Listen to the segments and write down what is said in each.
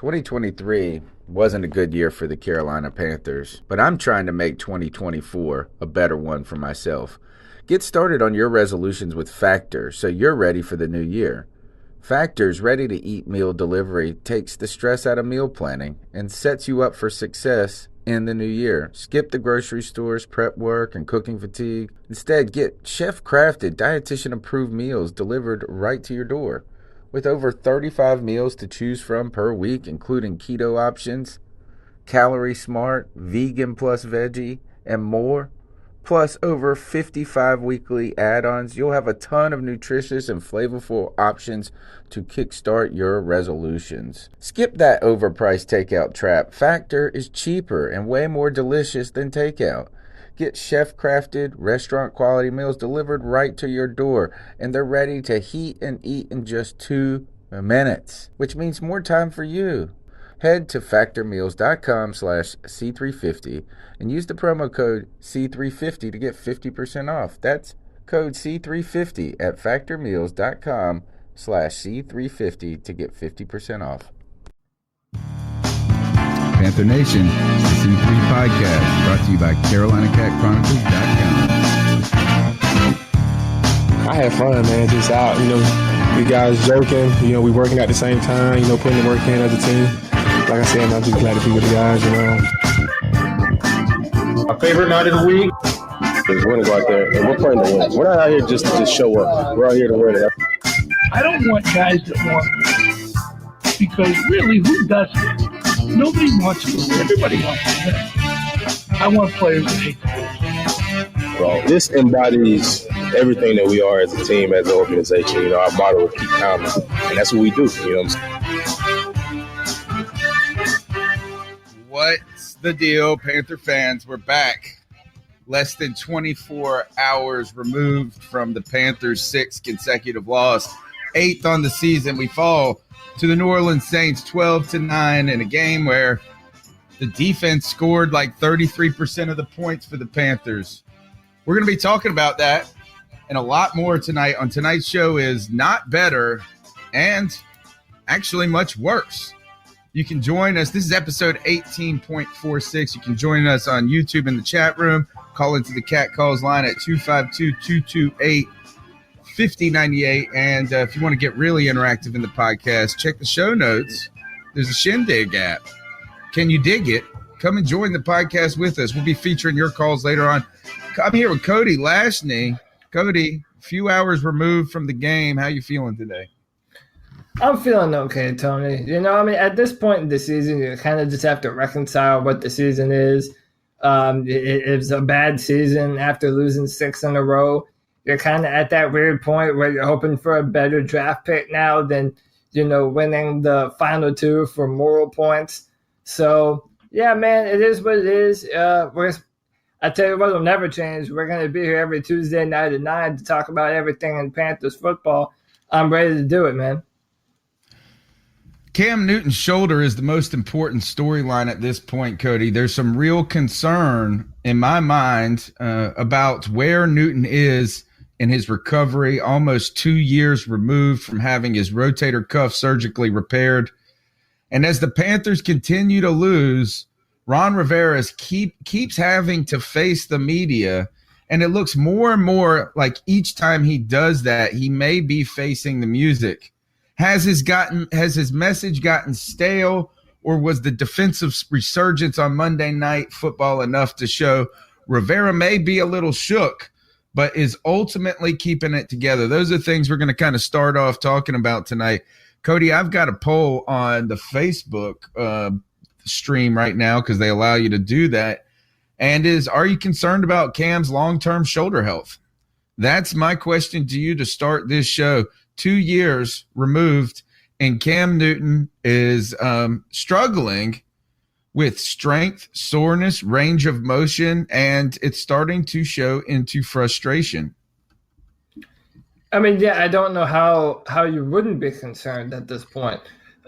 2023 wasn't a good year for the Carolina Panthers, but I'm trying to make 2024 a better one for myself. Get started on your resolutions with Factor so you're ready for the new year. Factor's ready-to-eat meal delivery takes the stress out of meal planning and sets you up for success in the new year. Skip the grocery stores, prep work, and cooking fatigue. Instead, get chef-crafted, dietitian-approved meals delivered right to your door. With over 35 meals to choose from per week, including keto options, calorie smart, vegan plus veggie, and more, plus over 55 weekly add-ons, you'll have a ton of nutritious and flavorful options to kickstart your resolutions. Skip that overpriced takeout trap. Factor is cheaper and way more delicious than takeout. Get chef-crafted, restaurant-quality meals delivered right to your door, and they're ready to heat and eat in just 2 minutes, which means more time for you. Head to factormeals.com/C350 and use the promo code C350 to get 50% off. That's code C350 at factormeals.com/C350 to get 50% off. Panther Nation, the C3 podcast, brought to you by CarolinaCatChronicles.com. I had fun, man. Just out, you guys joking, we working at the same time, putting the work in as a team. Like I said, I'm just glad to be with the guys, My favorite night of the week is we're going to go out there and we're playing to win. We're not out here just to show up. We're out here to win it. I don't want guys that want to win, because really, who doesn't? Nobody wants to win. Everybody wants to win. I want players that hate to lose. Well, this embodies everything that we are as a team, as an organization. Our motto is keep calm, and that's what we do. What's the deal, Panther fans? We're back. Less than 24 hours removed from the Panthers' 6th consecutive loss. 8th on the season. We fall to the New Orleans Saints 12-9 in a game where the defense scored like 33% of the points for the Panthers. We're going to be talking about that and a lot more tonight on tonight's show is Not Better and actually much worse. You can join us. This is episode 18.46. You can join us on YouTube in the chat room. Call into the Cat Calls line at 252-228-5098. And if you want to get really interactive in the podcast, check the show notes. There's a Shindig app. Can you dig it? Come and join the podcast with us. We'll be featuring your calls later on. I'm here with Cody Lashney. Cody, a few hours removed from the game. How you feeling today? I'm feeling okay, Tony. At this point in the season, you kind of just have to reconcile what the season is. It was a bad season after losing 6 in a row. You're kind of at that weird point where you're hoping for a better draft pick now than, winning the final 2 for moral points. So, yeah, man, it is what it is. I tell you what, it'll never change. We're going to be here every Tuesday night at 9 to talk about everything in Panthers football. I'm ready to do it, man. Cam Newton's shoulder is the most important storyline at this point, Cody. There's some real concern in my mind about where Newton is in his recovery, almost 2 years removed from having his rotator cuff surgically repaired. And as the Panthers continue to lose, Ron Rivera keeps having to face the media, and it looks more and more like each time he does that, he may be facing the music. Has his message gotten stale, or was the defensive resurgence on Monday Night Football enough to show Rivera may be a little shook, but is ultimately keeping it together? Those are things we're going to kind of start off talking about tonight. Cody, I've got a poll on the Facebook stream right now because they allow you to do that. And are you concerned about Cam's long-term shoulder health? That's my question to you to start this show. 2 years removed, and Cam Newton is struggling with strength, soreness, range of motion, and it's starting to show into frustration. I don't know how you wouldn't be concerned at this point.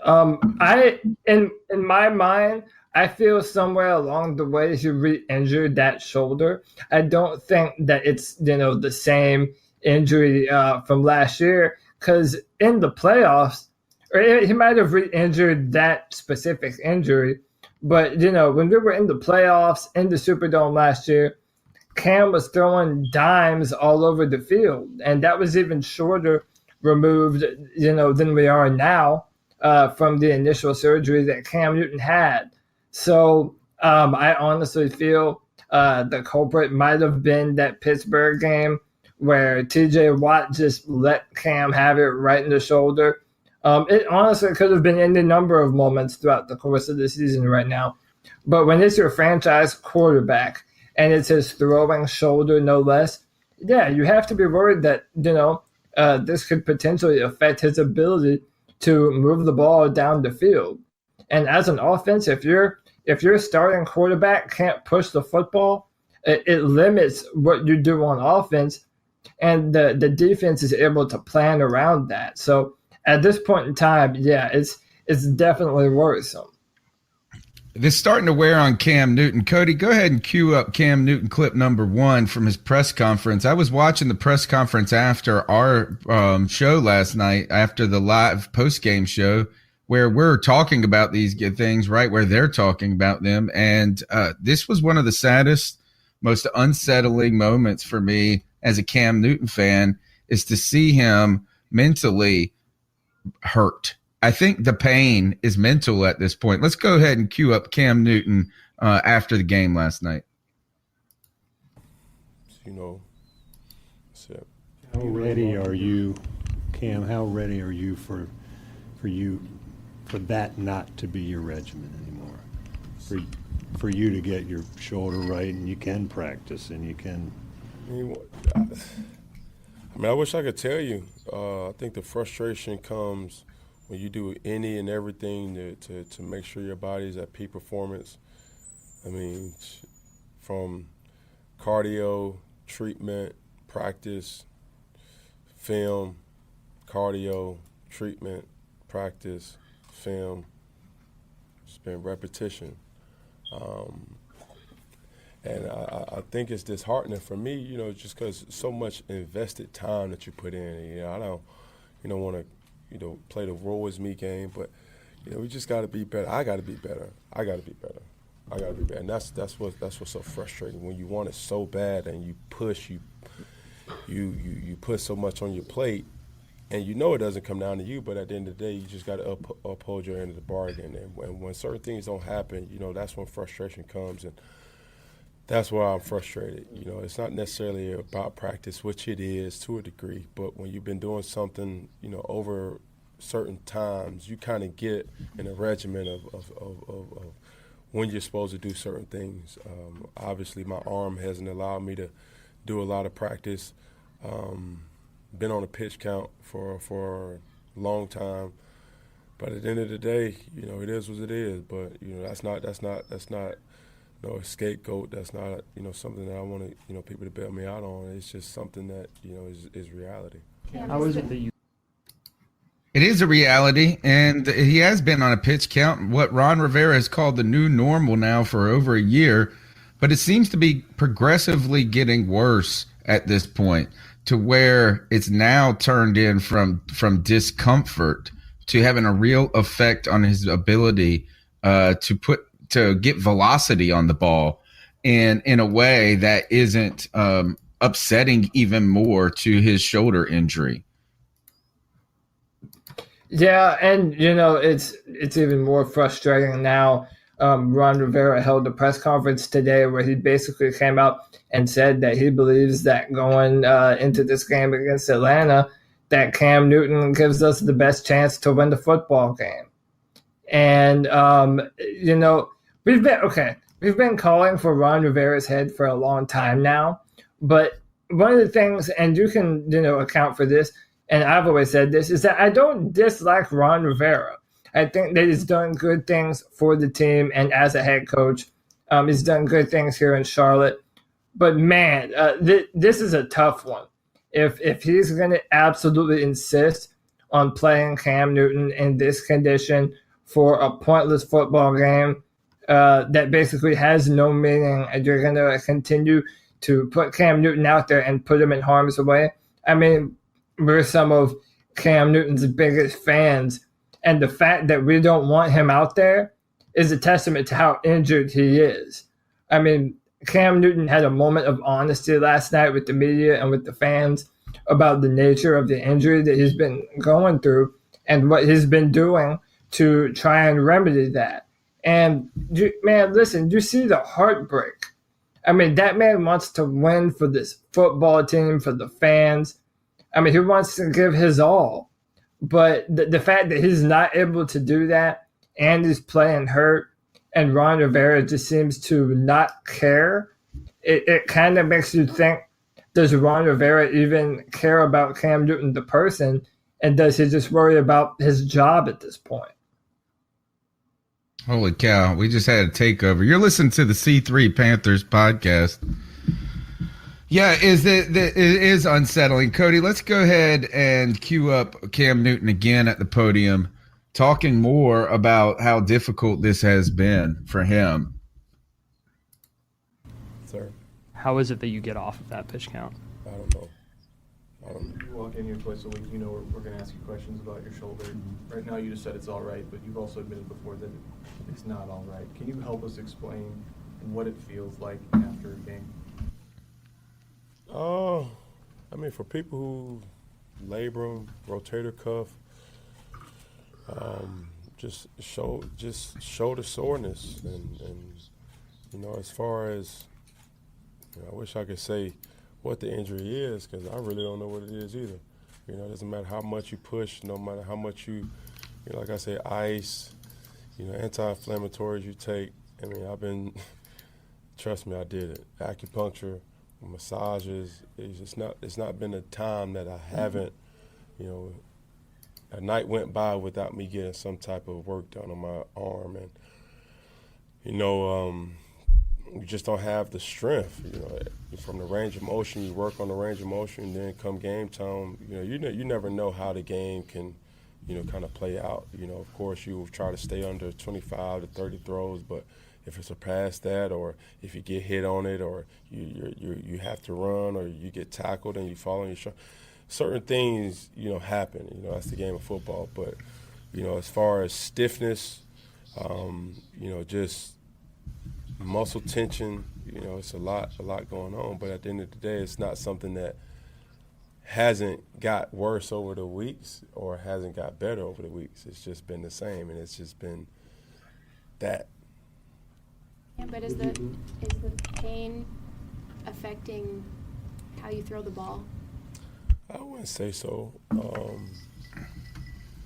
In my mind, I feel somewhere along the way he re-injured that shoulder. I don't think that it's the same injury from last year, because in the playoffs, or he might have re-injured that specific injury. But, when we were in the playoffs, in the Superdome last year, Cam was throwing dimes all over the field. And that was even shorter removed, than we are now from the initial surgery that Cam Newton had. So I honestly feel the culprit might have been that Pittsburgh game where TJ Watt just let Cam have it right in the shoulder. It honestly could have been any number of moments throughout the course of the season right now. But when it's your franchise quarterback and it's his throwing shoulder, no less, yeah, you have to be worried that, this could potentially affect his ability to move the ball down the field. And as an offense, if your starting quarterback can't push the football, it limits what you do on offense, and the defense is able to plan around that. So at this point in time, yeah, it's definitely worrisome. This is starting to wear on Cam Newton. Cody, go ahead and cue up Cam Newton clip number 1 from his press conference. I was watching the press conference after our show last night, after the live post-game show, where we're talking about these things right where they're talking about them. And this was one of the saddest, most unsettling moments for me as a Cam Newton fan, is to see him mentally hurt. I think the pain is mental at this point. Let's go ahead and cue up Cam Newton after the game last night. How ready are you, Cam? How ready are you for that not to be your regimen anymore? For you to get your shoulder right, and you can practice, and you can. I wish I could tell you. I think the frustration comes when you do any and everything to make sure your body's at peak performance. From cardio, treatment, practice, film, cardio, treatment, practice, film. It's been repetition. And I think it's disheartening for me, just because so much invested time that you put in. I don't, want to, play the woe is me game, but we just got to be better. I got to be better. And that's what's so frustrating when you want it so bad and you push, you put so much on your plate, and it doesn't come down to you. But at the end of the day, you just got to uphold your end of the bargain. And when certain things don't happen, that's when frustration comes, and that's why I'm frustrated. It's not necessarily about practice, which it is to a degree, but when you've been doing something, over certain times, you kind of get in a regimen of when you're supposed to do certain things. Obviously, my arm hasn't allowed me to do a lot of practice. Been on a pitch count for a long time, but at the end of the day, it is what it is. But that's not. A scapegoat. That's not, something that I want to, people to bail me out on. It's just something that, is reality. How is it that you? It is a reality, and he has been on a pitch count, what Ron Rivera has called the new normal now for over a year, but it seems to be progressively getting worse at this point, to where it's now turned in from discomfort to having a real effect on his ability to get velocity on the ball, and in a way that isn't upsetting even more to his shoulder injury. Yeah, and it's even more frustrating now. Ron Rivera held a press conference today where he basically came out and said that he believes that going into this game against Atlanta, that Cam Newton gives us the best chance to win the football game. And We've been calling for Ron Rivera's head for a long time now, but one of the things, and you can, account for this, and I've always said this, is that I don't dislike Ron Rivera. I think that he's done good things for the team, and as a head coach, he's done good things here in Charlotte. But man, this is a tough one. If he's going to absolutely insist on playing Cam Newton in this condition for a pointless football game, that basically has no meaning, and you're going to continue to put Cam Newton out there and put him in harm's way. We're some of Cam Newton's biggest fans, And the fact that we don't want him out there is a testament to how injured he is. I mean, Cam Newton had a moment of honesty last night with the media and with the fans about the nature of the injury that he's been going through and what he's been doing to try and remedy that. And, man, listen, you see the heartbreak. I mean, that man wants to win for this football team, for the fans. I mean, he wants to give his all. But the fact that he's not able to do that and he's playing hurt and Ron Rivera just seems to not care, it kind of makes you think, does Ron Rivera even care about Cam Newton, the person, and does he just worry about his job at this point? Holy cow, we just had a takeover. You're listening to the C3 Panthers podcast. Yeah, it is unsettling. Cody, let's go ahead and cue up Cam Newton again at the podium, talking more about how difficult this has been for him. Sir, How is it that you get off of that pitch count? I don't know. You walk in here twice a week, you know we're going to ask you questions about your shoulder. Right now you just said it's all right, but you've also admitted before that it's not all right. Can you help us explain what it feels like after a game? I mean, for people who labrum, rotator cuff, just shoulder soreness, and you know, as far as, you know, I wish I could say what the injury is, because I really don't know what it is either. You know, it doesn't matter how much you push, no matter how much you know, like I say, ice, you know, anti-inflammatories you take. I mean, trust me, I did it. Acupuncture, massages. It's not been a time that I haven't, you know, a night went by without me getting some type of work done on my arm. And, you know, you just don't have the strength, you know, from the range of motion. You work on the range of motion, and then come game time, you never know how the game can, you know, kind of play out. You know, of course, you will try to stay under 25 to 30 throws, but if it's surpassed that, or if you get hit on it, or you have to run, or you get tackled and you fall on your shoulder, certain things, you know, happen. You know, that's the game of football. But, you know, as far as stiffness, you know, just muscle tension, you know, it's a lot going on. But at the end of the day, it's not something that hasn't got worse over the weeks or hasn't got better over the weeks. It's just been the same, and it's just been that. Yeah, but is the pain affecting how you throw the ball? I wouldn't say so. You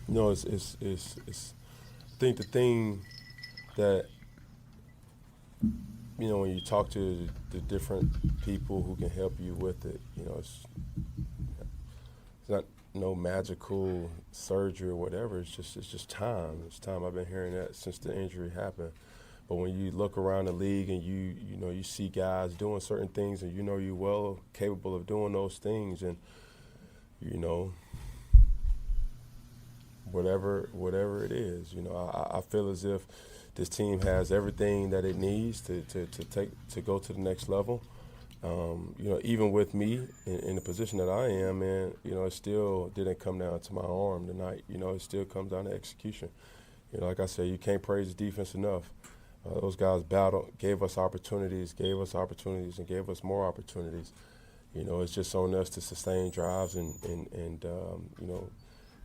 know, it's I think the thing that, you know, when you talk to the different people who can help you with it, you know, it's not no magical surgery or whatever. It's just time. It's time. I've been hearing that since the injury happened. But when you look around the league and you know, you see guys doing certain things, and you know you're well capable of doing those things, and you know, whatever it is, you know, I feel as if this team has everything that it needs to go to the next level. You know, even with me in the position that I am in, you know, it still didn't come down to my arm tonight. You know, it still comes down to execution. You know, like I said, you can't praise the defense enough. Those guys battled, gave us opportunities, and gave us more opportunities. You know, it's just on us to sustain drives and you know,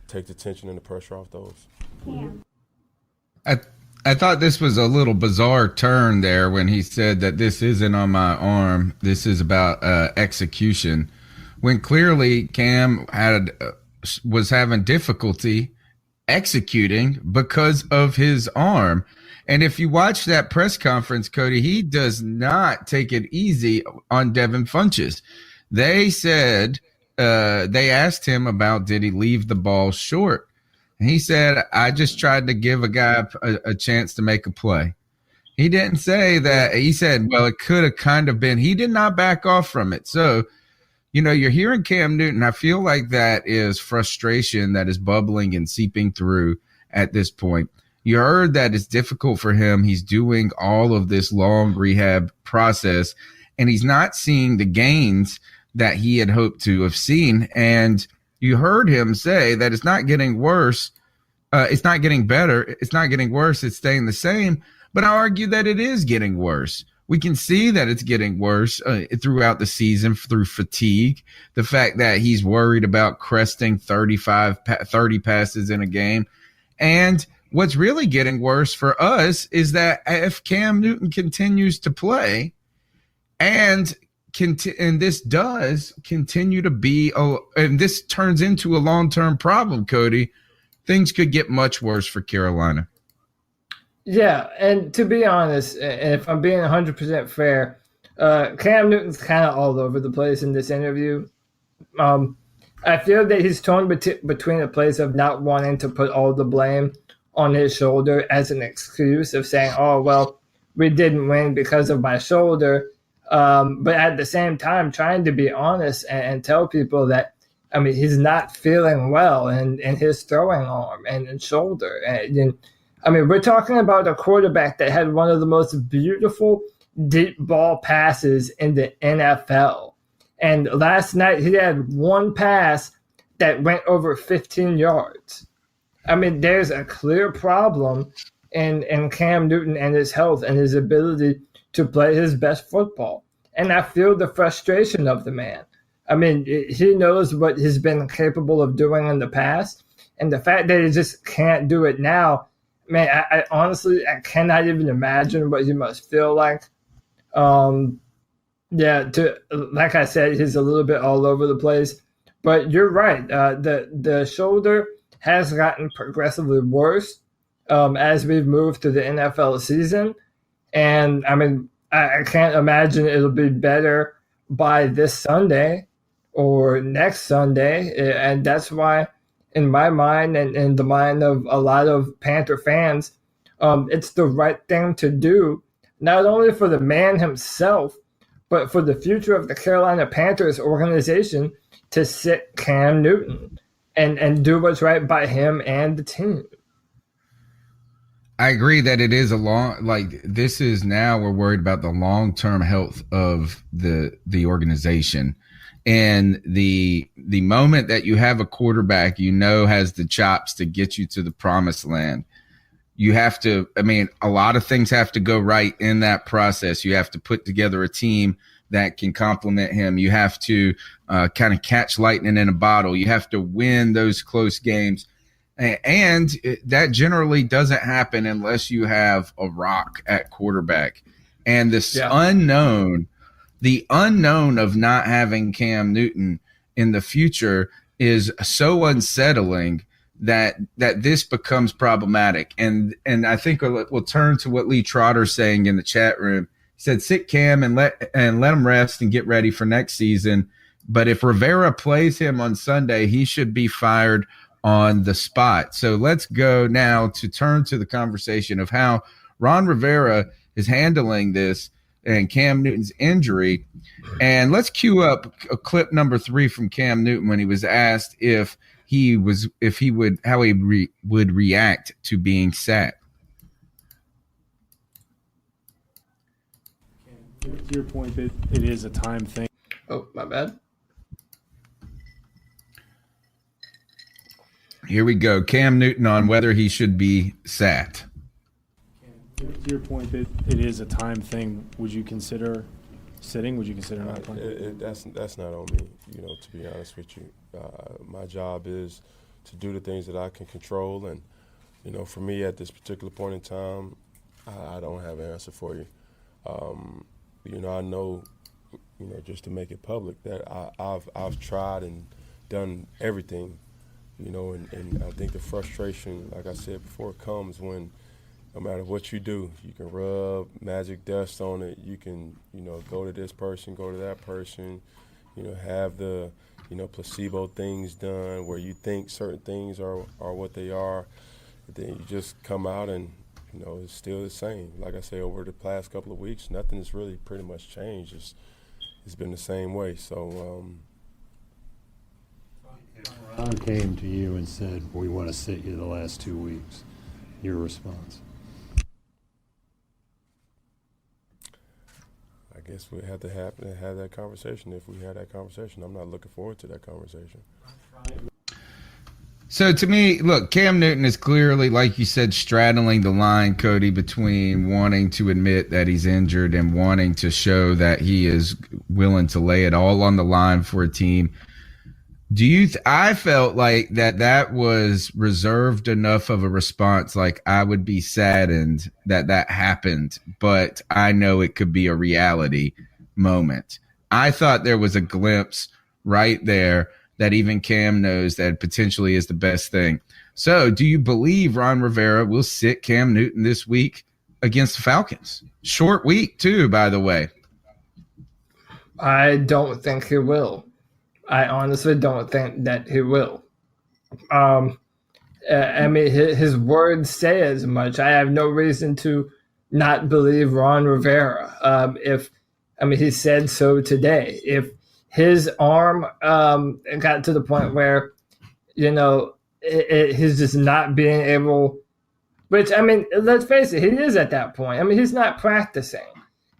take the tension and the pressure off those. Yeah. I thought this was a little bizarre turn there when he said that this isn't on my arm. This is about execution, when clearly Cam was having difficulty executing because of his arm. And if you watch that press conference, Cody, he does not take it easy on Devin Funchess. They said, they asked him about, did he leave the ball short? And he said, I just tried to give a guy a chance to make a play. He didn't say that. He said, well, it could have kind of been. He did not back off from it. So, you know, you're hearing Cam Newton. I feel like that is frustration that is bubbling and seeping through at this point. You heard that it's difficult for him. He's doing all of this long rehab process, and he's not seeing the gains that he had hoped to have seen. And you heard him say that it's not getting worse It's not getting better. It's not getting worse. It's staying the same. But I argue that it is getting worse. We can see that it's getting worse throughout the season through fatigue. The fact that he's worried about cresting 30 passes in a game. And what's really getting worse for us is that if Cam Newton continues to play and this does continue to be, and this turns into a long-term problem, Cody, things could get much worse for Carolina. Yeah, and to be honest, and if I'm being 100% fair, Cam Newton's kind of all over the place in this interview. I feel that he's torn between a place of not wanting to put all the blame on his shoulder as an excuse of saying, oh, well, we didn't win because of my shoulder. But at the same time, trying to be honest and tell people that, I mean, he's not feeling well in his throwing arm and shoulder. And I mean, we're talking about a quarterback that had one of the most beautiful deep ball passes in the NFL. And last night, he had one pass that went over 15 yards. I mean, there's a clear problem in Cam Newton and his health and his ability to play his best football. And I feel the frustration of the man. I mean, he knows what he's been capable of doing in the past. And the fact that he just can't do it now, man, I honestly, I cannot even imagine what he must feel like. Like I said, he's a little bit all over the place. But you're right. The shoulder has gotten progressively worse as we've moved through the NFL season. And, I mean, I can't imagine it'll be better by this Sunday or next Sunday. And that's why, in my mind and in the mind of a lot of Panther fans, it's the right thing to do, not only for the man himself, but for the future of the Carolina Panthers organization, to sit Cam Newton and do what's right by him and the team. I agree that it is this is now we're worried about the long-term health of the organization. And the moment that you have a quarterback, has the chops to get you to the promised land, you have to, a lot of things have to go right in that process. You have to put together a team that can complement him. You have to kind of catch lightning in a bottle. You have to win those close games. And that generally doesn't happen unless you have a rock at quarterback. And the unknown of not having Cam Newton in the future is so unsettling that this becomes problematic. And I think we'll turn to what Lee Trotter's saying in the chat room. He said, sit Cam and let him rest and get ready for next season. But if Rivera plays him on Sunday, he should be fired on the spot. So let's go now to turn to the conversation of how Ron Rivera is handling this and Cam Newton's injury. And let's cue up a clip number 3 from Cam Newton when he was asked how he would react to being sat. To your point that it is a time thing. Oh, my bad. Here we go. Cam Newton on whether he should be sat. To your point that it is a time thing, would you consider sitting? Would you consider not playing? That's not on me, to be honest with you. My job is to do the things that I can control. And, for me at this particular point in time, I don't have an answer for you. I know, just to make it public, that I've tried and done everything. And I think the frustration, like I said before, comes when no matter what you do, you can rub magic dust on it. You can, go to this person, go to that person, have the, placebo things done where you think certain things are what they are. But then you just come out and, it's still the same. Like I say, over the past couple of weeks, nothing has really pretty much changed. It's been the same way. So, Ron came to you and said, we want to sit you the last 2 weeks. Your response? I guess we have to have that conversation. If we had that conversation, I'm not looking forward to that conversation. So to me, look, Cam Newton is clearly, like you said, straddling the line, Cody, between wanting to admit that he's injured and wanting to show that he is willing to lay it all on the line for a team. I felt like that was reserved enough of a response. Like, I would be saddened that happened, but I know it could be a reality moment. I thought there was a glimpse right there that even Cam knows that potentially is the best thing. So do you believe Ron Rivera will sit Cam Newton this week against the Falcons? Short week too, by the way. I don't think he will. I honestly don't think that he will. I mean, his words say as much. I have no reason to not believe Ron Rivera. He said so today. If his arm got to the point where, he's just not being able, which, I mean, let's face it, he is at that point. I mean, he's not practicing.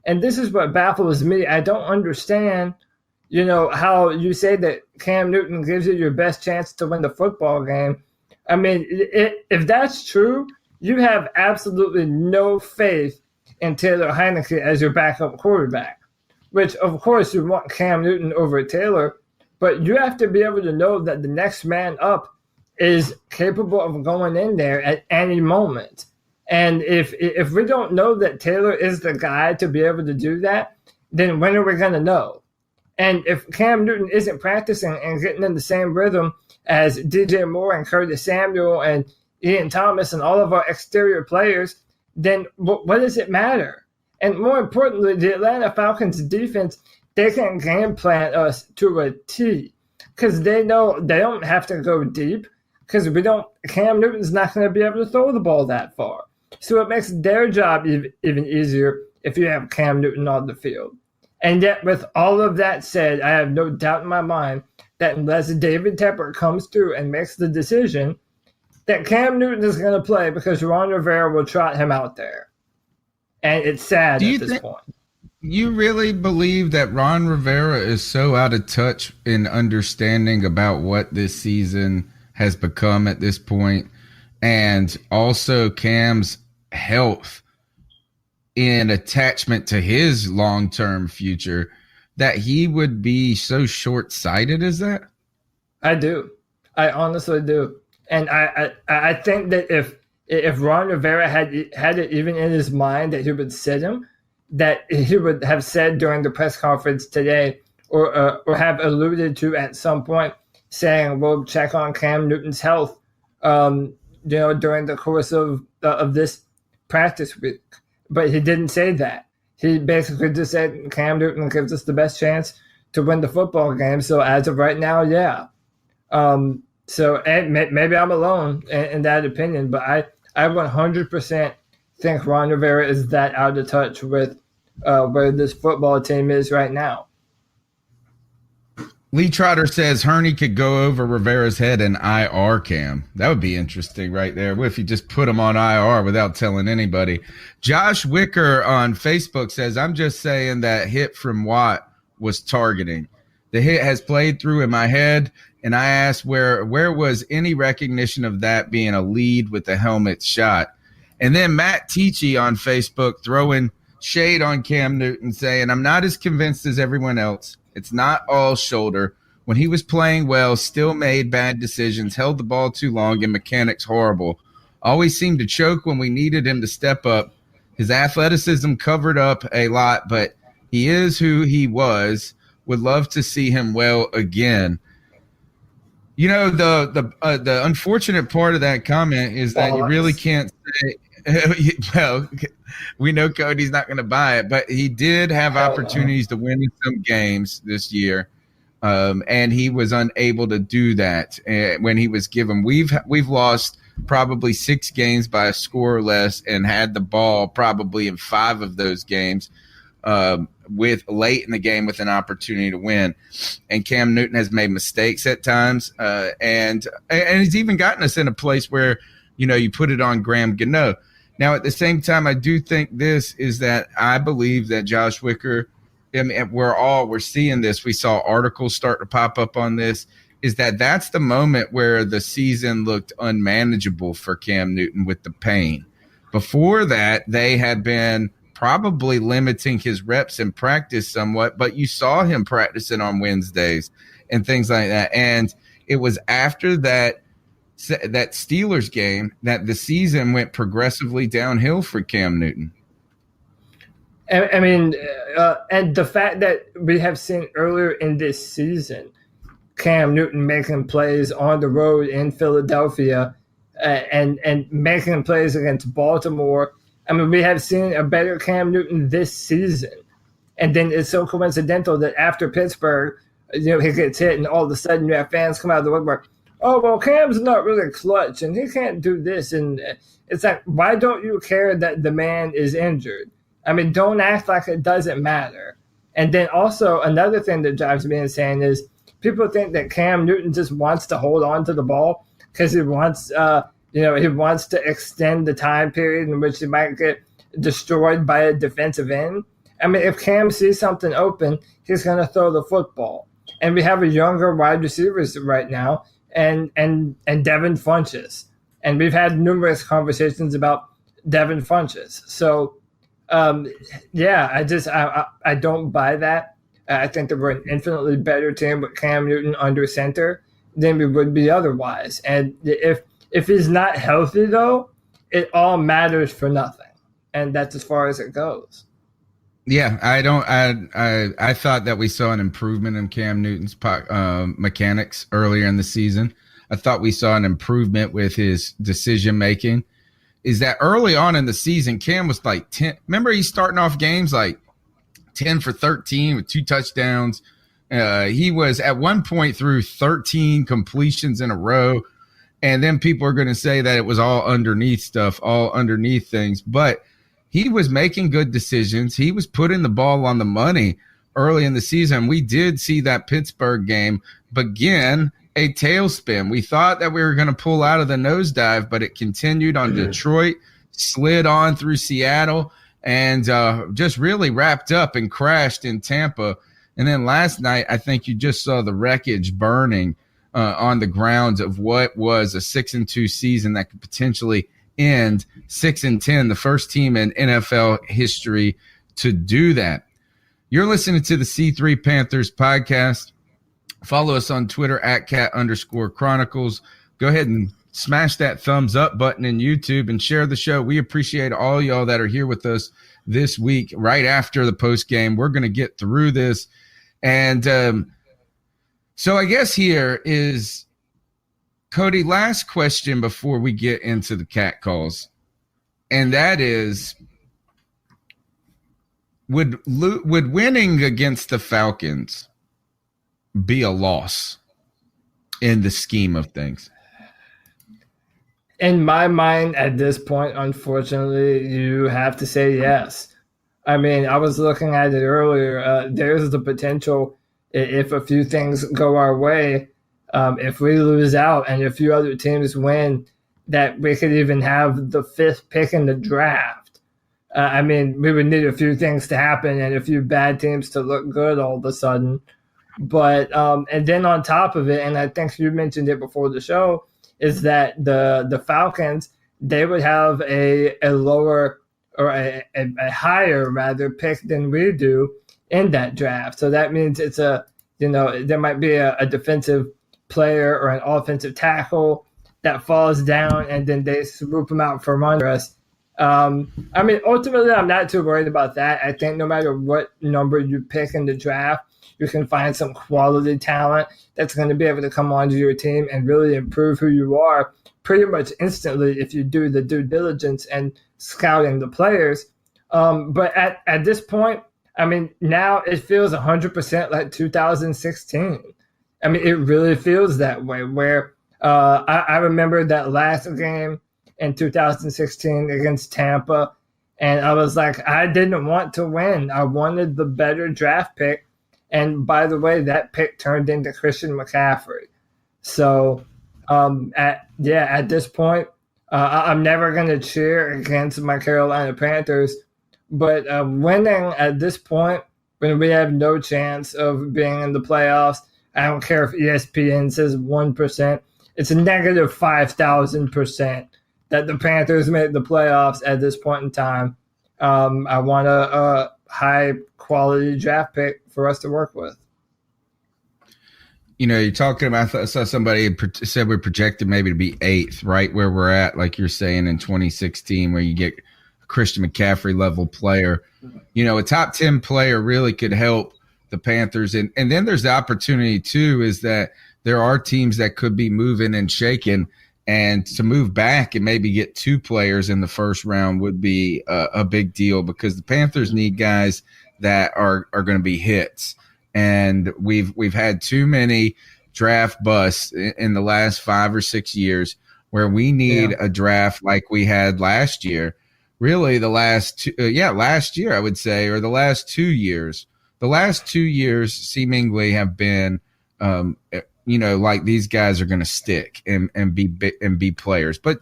And this is what baffles me. I don't understand, how you say that Cam Newton gives you your best chance to win the football game. I mean, if that's true, you have absolutely no faith in Taylor Heineke as your backup quarterback, which, of course, you want Cam Newton over Taylor, but you have to be able to know that the next man up is capable of going in there at any moment. And if we don't know that Taylor is the guy to be able to do that, then when are we going to know? And if Cam Newton isn't practicing and getting in the same rhythm as DJ Moore and Curtis Samuel and Ian Thomas and all of our exterior players, then what does it matter? And more importantly, the Atlanta Falcons defense, they can game plan us to a T because they know they don't have to go deep because Cam Newton's not going to be able to throw the ball that far. So it makes their job even easier if you have Cam Newton on the field. And yet, with all of that said, I have no doubt in my mind that unless David Tepper comes through and makes the decision, that Cam Newton is going to play because Ron Rivera will trot him out there. And it's sad at this point. You really believe that Ron Rivera is so out of touch in understanding about what this season has become at this point, and also Cam's health in attachment to his long-term future, that he would be so short-sighted as that? I do. I honestly do. And I think that if Ron Rivera had it even in his mind that he would sit him, that he would have said during the press conference today or have alluded to at some point saying, we'll check on Cam Newton's health during the course of this practice week. But he didn't say that. He basically just said Cam Newton gives us the best chance to win the football game. So as of right now, yeah. Maybe I'm alone in that opinion, but I 100% think Ron Rivera is that out of touch with where this football team is right now. Lee Trotter says Hurney could go over Rivera's head in IR cam. That would be interesting right there. What if you just put him on IR without telling anybody? Josh Wicker on Facebook says, I'm just saying that hit from Watt was targeting. The hit has played through in my head, and I asked where was any recognition of that being a lead with the helmet shot. And then Matt Tichy on Facebook throwing shade on Cam Newton saying, I'm not as convinced as everyone else. It's not all shoulder. When he was playing well, still made bad decisions, held the ball too long, and mechanics horrible. Always seemed to choke when we needed him to step up. His athleticism covered up a lot, but he is who he was. Would love to see him well again. You know, the unfortunate part of that comment is that you really can't say, well, we know Cody's not going to buy it, but he did have opportunities to win some games this year, and he was unable to do that when he was given. We've lost probably 6 games by a score or less and had the ball probably in 5 of those games with late in the game with an opportunity to win. And Cam Newton has made mistakes at times, and he's even gotten us in a place where, you put it on Graham Gano. Now, at the same time, I do think this is that I believe that Josh Wicker, I mean, we're seeing this. We saw articles start to pop up on this, is that that's the moment where the season looked unmanageable for Cam Newton with the pain. Before that, they had been probably limiting his reps in practice somewhat, but you saw him practicing on Wednesdays and things like that. And it was after that Steelers game that the season went progressively downhill for Cam Newton. I mean, and the fact that we have seen earlier in this season, Cam Newton making plays on the road in Philadelphia and making plays against Baltimore. I mean, we have seen a better Cam Newton this season. And then it's so coincidental that after Pittsburgh, he gets hit, and all of a sudden you have fans come out of the woodwork. Oh, well, Cam's not really clutch, and he can't do this. And it's like, why don't you care that the man is injured? I mean, don't act like it doesn't matter. And then also another thing that drives me insane is people think that Cam Newton just wants to hold on to the ball because he wants, he wants to extend the time period in which he might get destroyed by a defensive end. I mean, if Cam sees something open, he's going to throw the football. And we have a younger wide receivers right now, and Devin Funchess. And we've had numerous conversations about Devin Funchess. So, I don't buy that. I think that we're an infinitely better team with Cam Newton under center than we would be otherwise. And if he's not healthy, though, it all matters for nothing. And that's as far as it goes. Yeah, I thought that we saw an improvement in Cam Newton's mechanics earlier in the season. I thought we saw an improvement with his decision making. Is that early on in the season, Cam was like 10. Remember, he's starting off games like 10 for 13 with 2 touchdowns. He was at one point through 13 completions in a row. And then people are going to say that it was all underneath stuff, all underneath things. But he was making good decisions. He was putting the ball on the money early in the season. We did see that Pittsburgh game begin a tailspin. We thought that we were going to pull out of the nosedive, but it continued on Detroit, slid on through Seattle, and just really wrapped up and crashed in Tampa. And then last night, I think you just saw the wreckage burning on the grounds of what was a 6-2 season that could potentially end 6-10, the first team in NFL history to do that. You're listening to the C3 Panthers podcast. Follow us on Twitter at @cat_chronicles. Go ahead and smash that thumbs up button in YouTube and share the show. We appreciate all y'all that are here with us this week, right after the post game. We're going to get through this. And so I guess here is, Cody, last question before we get into the cat calls. And that is, would winning against the Falcons be a loss in the scheme of things? In my mind, at this point, unfortunately, you have to say yes. I mean, I was looking at it earlier. There's the potential, if a few things go our way, if we lose out and a few other teams win, that we could even have the 5th pick in the draft. I mean, we would need a few things to happen and a few bad teams to look good all of a sudden. But and then on top of it, and I think you mentioned it before the show, is that the Falcons, they would have a lower or a higher rather pick than we do in that draft. So that means it's there might be a defensive player or an offensive tackle that falls down and then they swoop them out from under us. I mean, ultimately, I'm not too worried about that. I think no matter what number you pick in the draft, you can find some quality talent that's going to be able to come onto your team and really improve who you are pretty much instantly if you do the due diligence and scouting the players. But at this point, I mean, now it feels 100% like 2016. I mean, it really feels that way, where I remember that last game in 2016 against Tampa, and I was like, I didn't want to win. I wanted the better draft pick. And by the way, that pick turned into Christian McCaffrey. So at this point, I'm never going to cheer against my Carolina Panthers. But winning at this point, when we have no chance of being in the playoffs, I don't care if ESPN says 1%. It's a negative 5,000% that the Panthers made the playoffs at this point in time. I want a high quality draft pick for us to work with. You know, you're talking about, I saw somebody said we're projected maybe to be 8th, right where we're at, like you're saying in 2016, where you get a Christian McCaffrey level player. You know, a top 10 player really could help the Panthers. And then there's the opportunity, too, is that there are teams that could be moving and shaking. And to move back and maybe get 2 players in the first round would be a big deal, because the Panthers need guys that are going to be hits. And we've had too many draft busts in the last 5 or 6 years, where we need a draft like we had last year. Really, last year, I would say, or the last 2 years. The last 2 years seemingly have been, like these guys are going to stick and be players. But,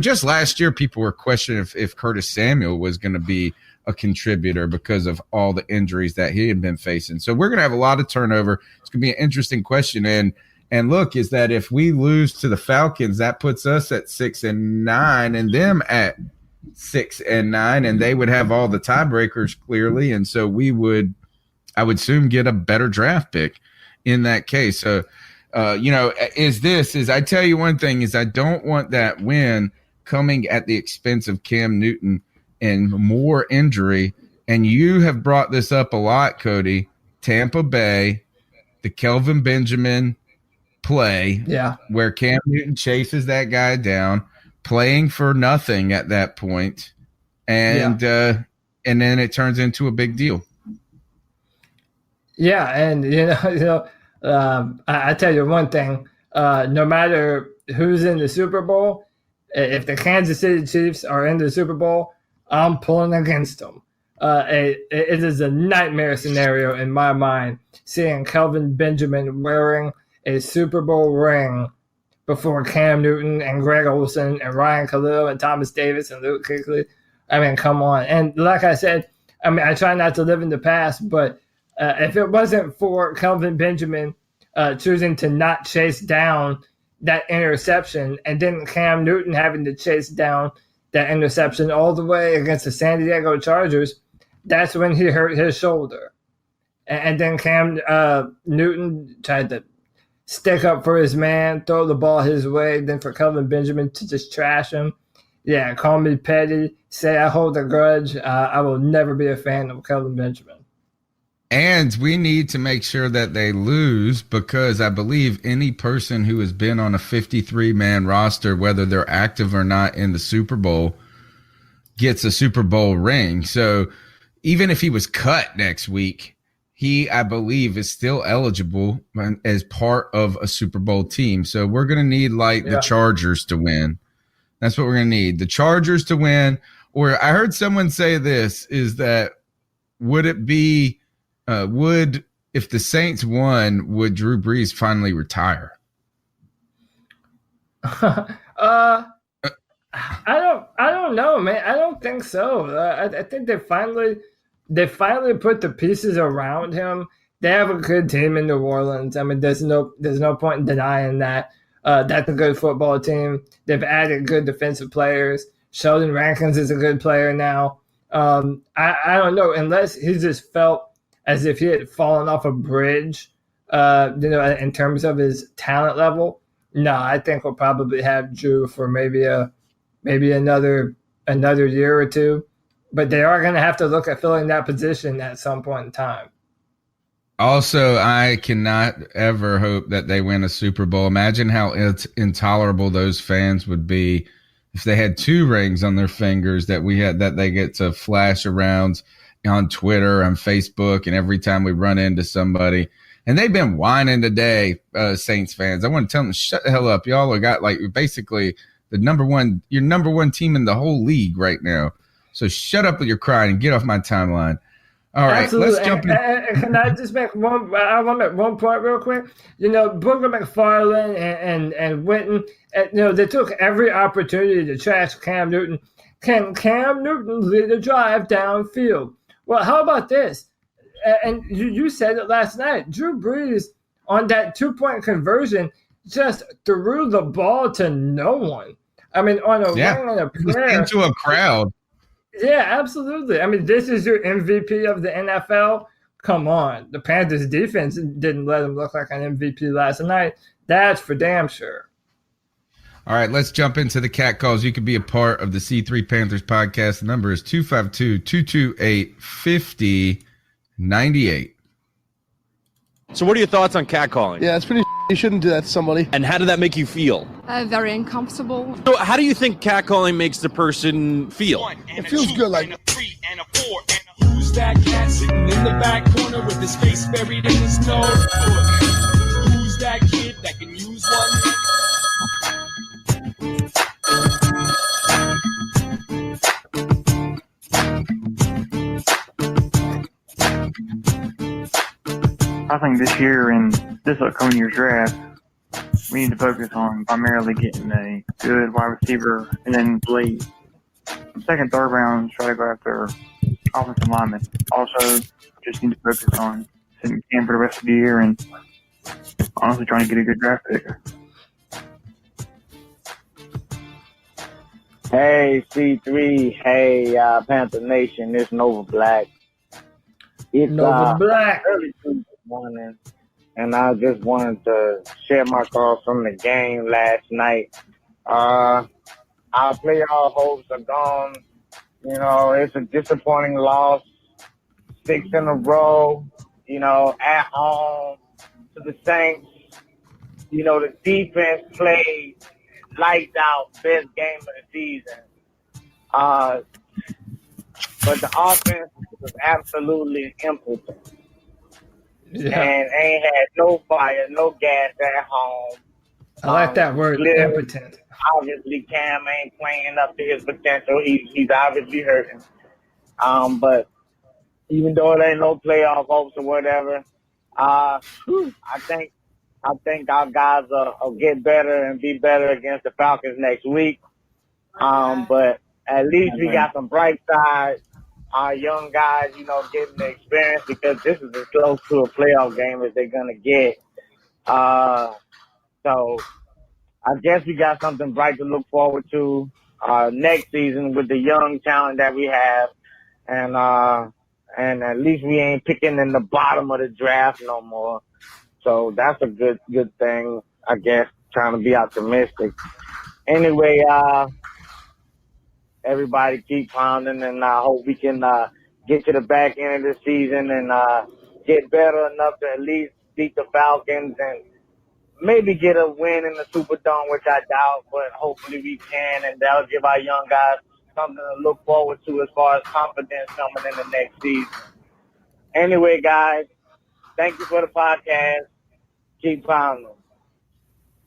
just last year, people were questioning if Curtis Samuel was going to be a contributor because of all the injuries that he had been facing. So we're going to have a lot of turnover. It's going to be an interesting question. And look, is that if we lose to the Falcons, that puts us at 6-9 and them at 6-9, and they would have all the tiebreakers clearly. And so I would soon get a better draft pick in that case. So, I tell you one thing is I don't want that win coming at the expense of Cam Newton and more injury. And you have brought this up a lot, Cody. Tampa Bay, the Kelvin Benjamin play, where Cam Newton chases that guy down, playing for nothing at that point, and then it turns into a big deal. Yeah, and I tell you one thing: no matter who's in the Super Bowl, if the Kansas City Chiefs are in the Super Bowl, I'm pulling against them. It is a nightmare scenario in my mind, seeing Kelvin Benjamin wearing a Super Bowl ring before Cam Newton and Greg Olsen and Ryan Khalil and Thomas Davis and Luke Kuechly. I mean, come on. And like I said, I try not to live in the past, but if it wasn't for Kelvin Benjamin choosing to not chase down that interception, and then Cam Newton having to chase down that interception all the way against the San Diego Chargers, that's when he hurt his shoulder. And then Cam Newton tried to stick up for his man, throw the ball his way, then for Kelvin Benjamin to just trash him. Yeah, call me petty, say I hold a grudge. I will never be a fan of Kelvin Benjamin. And we need to make sure that they lose, because I believe any person who has been on a 53-man roster, whether they're active or not in the Super Bowl, gets a Super Bowl ring. So even if he was cut next week, he, I believe, is still eligible as part of a Super Bowl team. So we're going to need the Chargers to win. That's what we're going to need. The Chargers to win. Or I heard someone say this, is that would it be if the Saints won, would Drew Brees finally retire? I don't know, man. I don't think so. I think they finally put the pieces around him. They have a good team in New Orleans. I mean, there's no point in denying that. That's a good football team. They've added good defensive players. Sheldon Rankins is a good player now. I don't know, unless he just felt as if he had fallen off a bridge, in terms of his talent level. No, I think we'll probably have Drew for maybe another year or two. But they are going to have to look at filling that position at some point in time. Also, I cannot ever hope that they win a Super Bowl. Imagine how intolerable those fans would be if they had 2 rings on their fingers that they get to flash around on Twitter, on Facebook, and every time we run into somebody. And they've been whining today, Saints fans. I want to tell them, shut the hell up. Y'all have got basically your number one team in the whole league right now. So shut up with your crying and get off my timeline. All right, absolutely. Let's jump in. And can I just make one? I want to make one point real quick. Booger McFarland and Witten, they took every opportunity to trash Cam Newton. Can Cam Newton lead a drive downfield? Well, how about this? And you said it last night. Drew Brees on that 2-point conversion, just threw the ball to no one. I mean, on a ring and a prayer. Into a crowd. Yeah, absolutely. I mean, this is your MVP of the NFL. Come on. The Panthers defense didn't let him look like an MVP last night. That's for damn sure. All right, let's jump into the cat calls. You can be a part of the C3 Panthers podcast. The number is 252-228-5098. So what are your thoughts on catcalling? Yeah, it's pretty. You shouldn't do that to somebody. And how did that make you feel? Very uncomfortable. So how do you think catcalling makes the person feel? It feels good, like. Who's that cat sitting in the back corner with his face buried in his nose? Who's that kid that can use one? I think this year and this upcoming year's draft, we need to focus on primarily getting a good wide receiver and then late second, third round, try to go after offensive linemen. Also, just need to focus on sitting camp for the rest of the year and honestly trying to get a good draft pick. Hey, C3. Hey, Panther Nation. It's Nova Black. It's Nova Black. Early Tuesday morning, and I just wanted to share my thoughts from the game last night. Our playoff hopes are gone. You know, it's a disappointing loss. 6 in a row, you know, at home to the Saints. You know, the defense played lights out, best game of the season. But the offense was absolutely impotent. Yeah. And ain't had no fire, no gas at home. I like that word, clearly, impotent. Obviously, Cam ain't playing up to his potential. He's obviously hurting. But even though it ain't no playoff hopes or whatever, I think our guys will get better and be better against the Falcons next week. But at least we got some bright sides. Our young guys, you know, getting the experience because this is as close to a playoff game as they're going to get. So I guess we got something bright to look forward to next season with the young talent that we have. And at least we ain't picking in the bottom of the draft no more. So that's a good thing, I guess, trying to be optimistic. Anyway, everybody keep pounding, and I hope we can get to the back end of the season and get better enough to at least beat the Falcons and maybe get a win in the Superdome, which I doubt, but hopefully we can, and that'll give our young guys something to look forward to as far as confidence coming in the next season. Anyway, guys, thank you for the podcast. Keep pounding.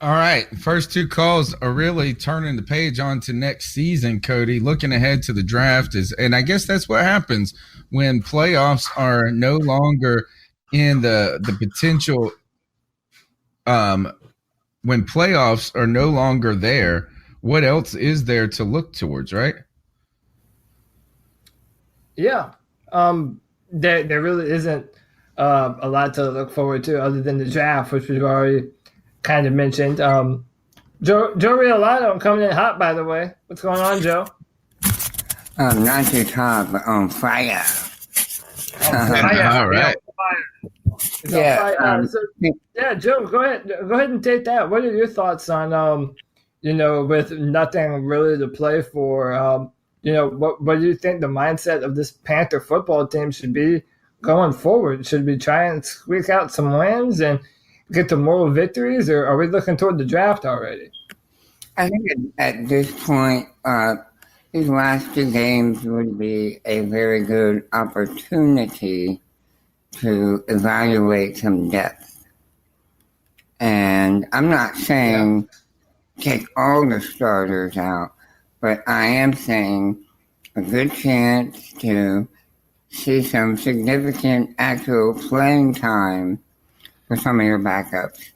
All right. First two calls are really turning the page on to next season, Cody. Looking ahead to the draft and I guess that's what happens when playoffs are no longer in the potential. When playoffs are no longer there, what else is there to look towards, right? Yeah. There really isn't a lot to look forward to other than the draft, which we've already kind of mentioned. Joe Riolano coming in hot, by the way. What's going on, Joe? Not too hot, but on fire. All right. Yeah, Joe, go ahead and take that. What are your thoughts on, with nothing really to play for, what do you think the mindset of this Panther football team should be going forward? Should we try and squeak out some wins and get the moral victories, or are we looking toward the draft already? I think at this point, these last two games would be a very good opportunity to evaluate some depth. And I'm not saying take all the starters out, but I am saying a good chance to see some significant actual playing time for some of your backups.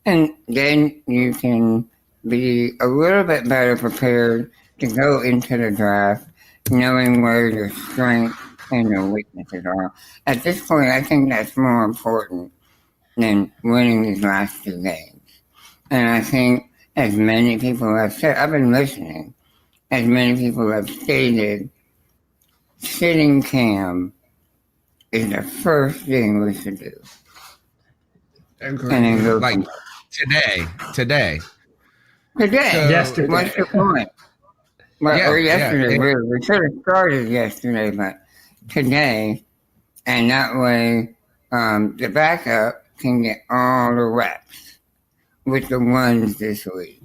And then you can be a little bit better prepared to go into the draft knowing where your strengths and your weaknesses are. At this point, I think that's more important than winning these last 2 games. And I think, as many people have said, I've been listening, as many people have stated, sitting Cam is the first thing we should do. Agreed. And then go Like from today. So, Yesterday. what's your point? Well, Yeah, or yesterday, yeah. really. We should have started yesterday, but today, and that way the backup can get all the reps with the ones this week.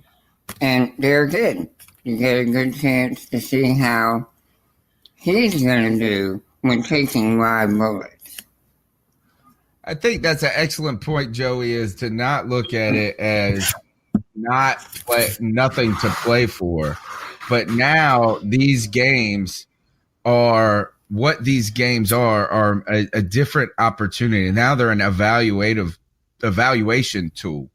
And they're good. You get a good chance to see how he's going to do when taking live bullets. I think that's an excellent point, Joey, is to not look at it as nothing to play for. But now these games are what these games are a different opportunity. Now they're an evaluation tool.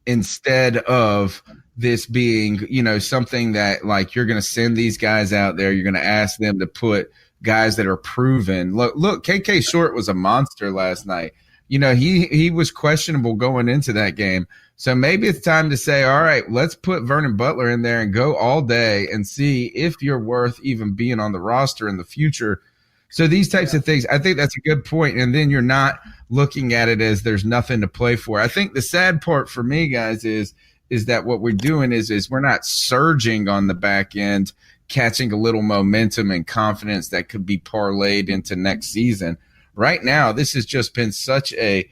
Instead of this being, something that like you're going to send these guys out there, you're going to ask them to put guys that are proven. Look, KK Short was a monster last night. He was questionable going into that game. So maybe it's time to say, all right, let's put Vernon Butler in there and go all day and see if you're worth even being on the roster in the future. So these types of things, I think that's a good point. And then you're not looking at it as there's nothing to play for. I think the sad part for me, guys, is that what we're doing is we're not surging on the back end, catching a little momentum and confidence that could be parlayed into next season. Right now, this has just been such the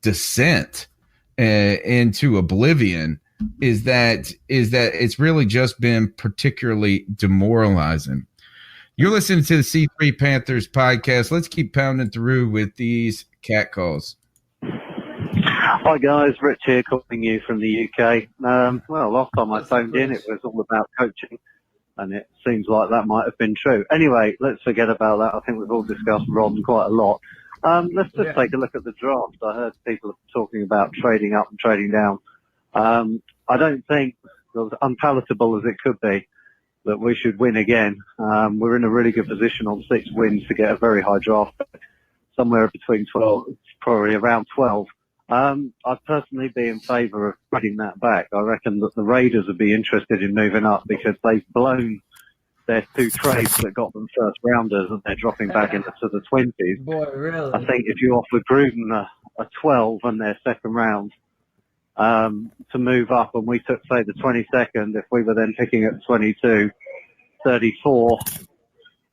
descent into oblivion is that it's really just been particularly demoralizing. You're listening to the C3 Panthers podcast. Let's keep pounding through with these cat calls. Hi guys, Rich here calling you from the UK. Well, last time I phoned in, it was all about coaching, and it seems like that might have been true. Anyway, let's forget about that. I think we've all discussed Ron quite a lot. Let's just take a look at the draft. I heard people talking about trading up and trading down. I don't think, as unpalatable as it could be, that we should win again. We're in a really good position on 6 wins to get a very high draft, somewhere between 12, probably around 12. I'd personally be in favour of putting that back. I reckon that the Raiders would be interested in moving up because they've blown their 2 trades that got them first rounders and they're dropping back into the 20s. Boy, really? I think if you offered Gruden a 12 and their second round to move up, and we took, say, the 22nd, if we were then picking at 22, 34,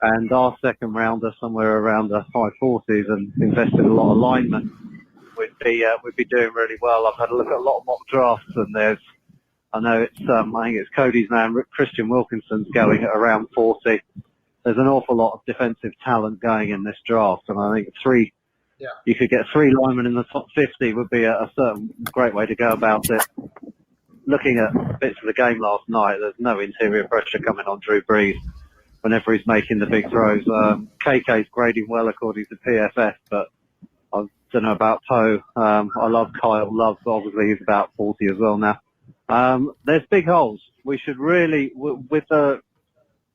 and our second rounder somewhere around the high 40s and invested a lot of linemen, we'd be doing really well. I've had a look at a lot of mock drafts, and I think it's Cody's name, Christian Wilkinson's going at around 40. There's an awful lot of defensive talent going in this draft, and I think you could get 3 linemen in the top 50 would be a certain great way to go about it. Looking at bits of the game last night, there's no interior pressure coming on Drew Brees whenever he's making the big throws. KK's grading well according to PFF, but I don't know about Poe. I love Kyle Love, obviously he's about 40 as well now. There's big holes. We should really, with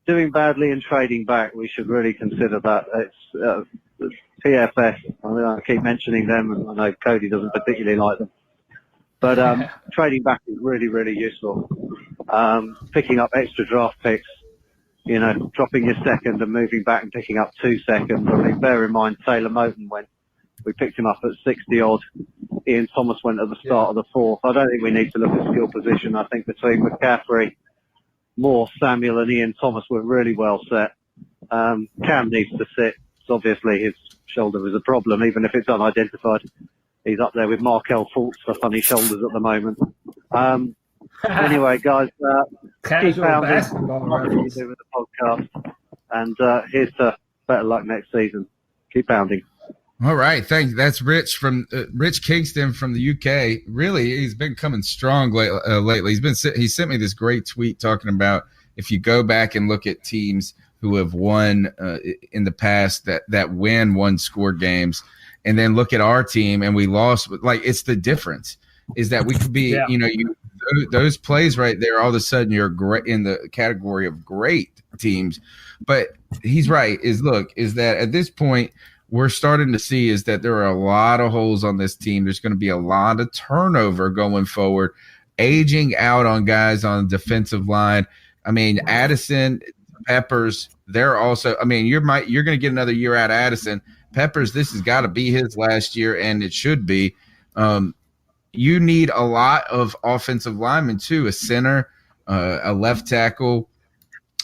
doing badly and trading back, we should really consider that. It's PFF. I keep mentioning them, and I know Cody doesn't particularly like them. But trading back is really, really useful. Picking up extra draft picks, dropping your second and moving back and picking up 2 seconds. I mean, bear in mind, Taylor Moton went. We picked him up at 60-odd. Ian Thomas went at the start of the 4th. I don't think we need to look at skill position. I think between McCaffrey, Moore, Samuel and Ian Thomas were really well set. Cam needs to sit. Obviously his shoulder is a problem, even if it's unidentified. He's up there with Markel Fultz for funny shoulders at the moment. Anyway, guys, keep pounding. What you do with the podcast. And here's to better luck next season. Keep pounding. All right, thanks. That's Rich from Rich Kingston from the UK. Really, he's been coming strong lately. He sent me this great tweet talking about if you go back and look at teams who have won in the past that win 1-score games, and then look at our team and we lost. Like, it's the difference is that we could be, those plays right there. All of a sudden, you're great in the category of great teams. But he's right. Is that at this point, we're starting to see is that there are a lot of holes on this team. There's going to be a lot of turnover going forward, aging out on guys on the defensive line. I mean, Addison, Peppers, they're also. I mean, you're going to get another year out of Addison. Peppers, this has got to be his last year, and it should be. You need a lot of offensive linemen too, a center, a left tackle,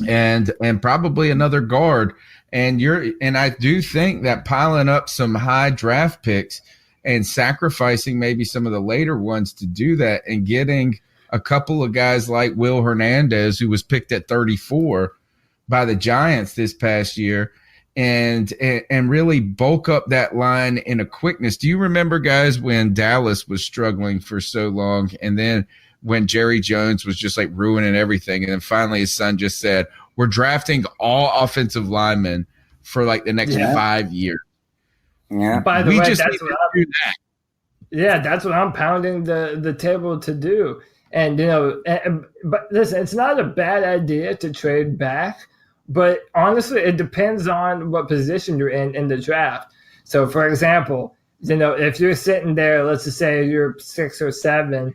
and probably another guard. And I do think that piling up some high draft picks and sacrificing maybe some of the later ones to do that, and getting a couple of guys like Will Hernandez, who was picked at 34 by the Giants this past year, and really bulk up that line in a quickness. Do you remember, guys, when Dallas was struggling for so long, and then when Jerry Jones was just like ruining everything, and then finally his son just said, we're drafting all offensive linemen for like the next 5 years. Yeah. By the We way, just that's need what to I'm, do that. yeah, that's what I'm pounding the table to do. And but listen, it's not a bad idea to trade back, but honestly, it depends on what position you're in the draft. So, for example, if you're sitting there, let's just say you're 6 or 7,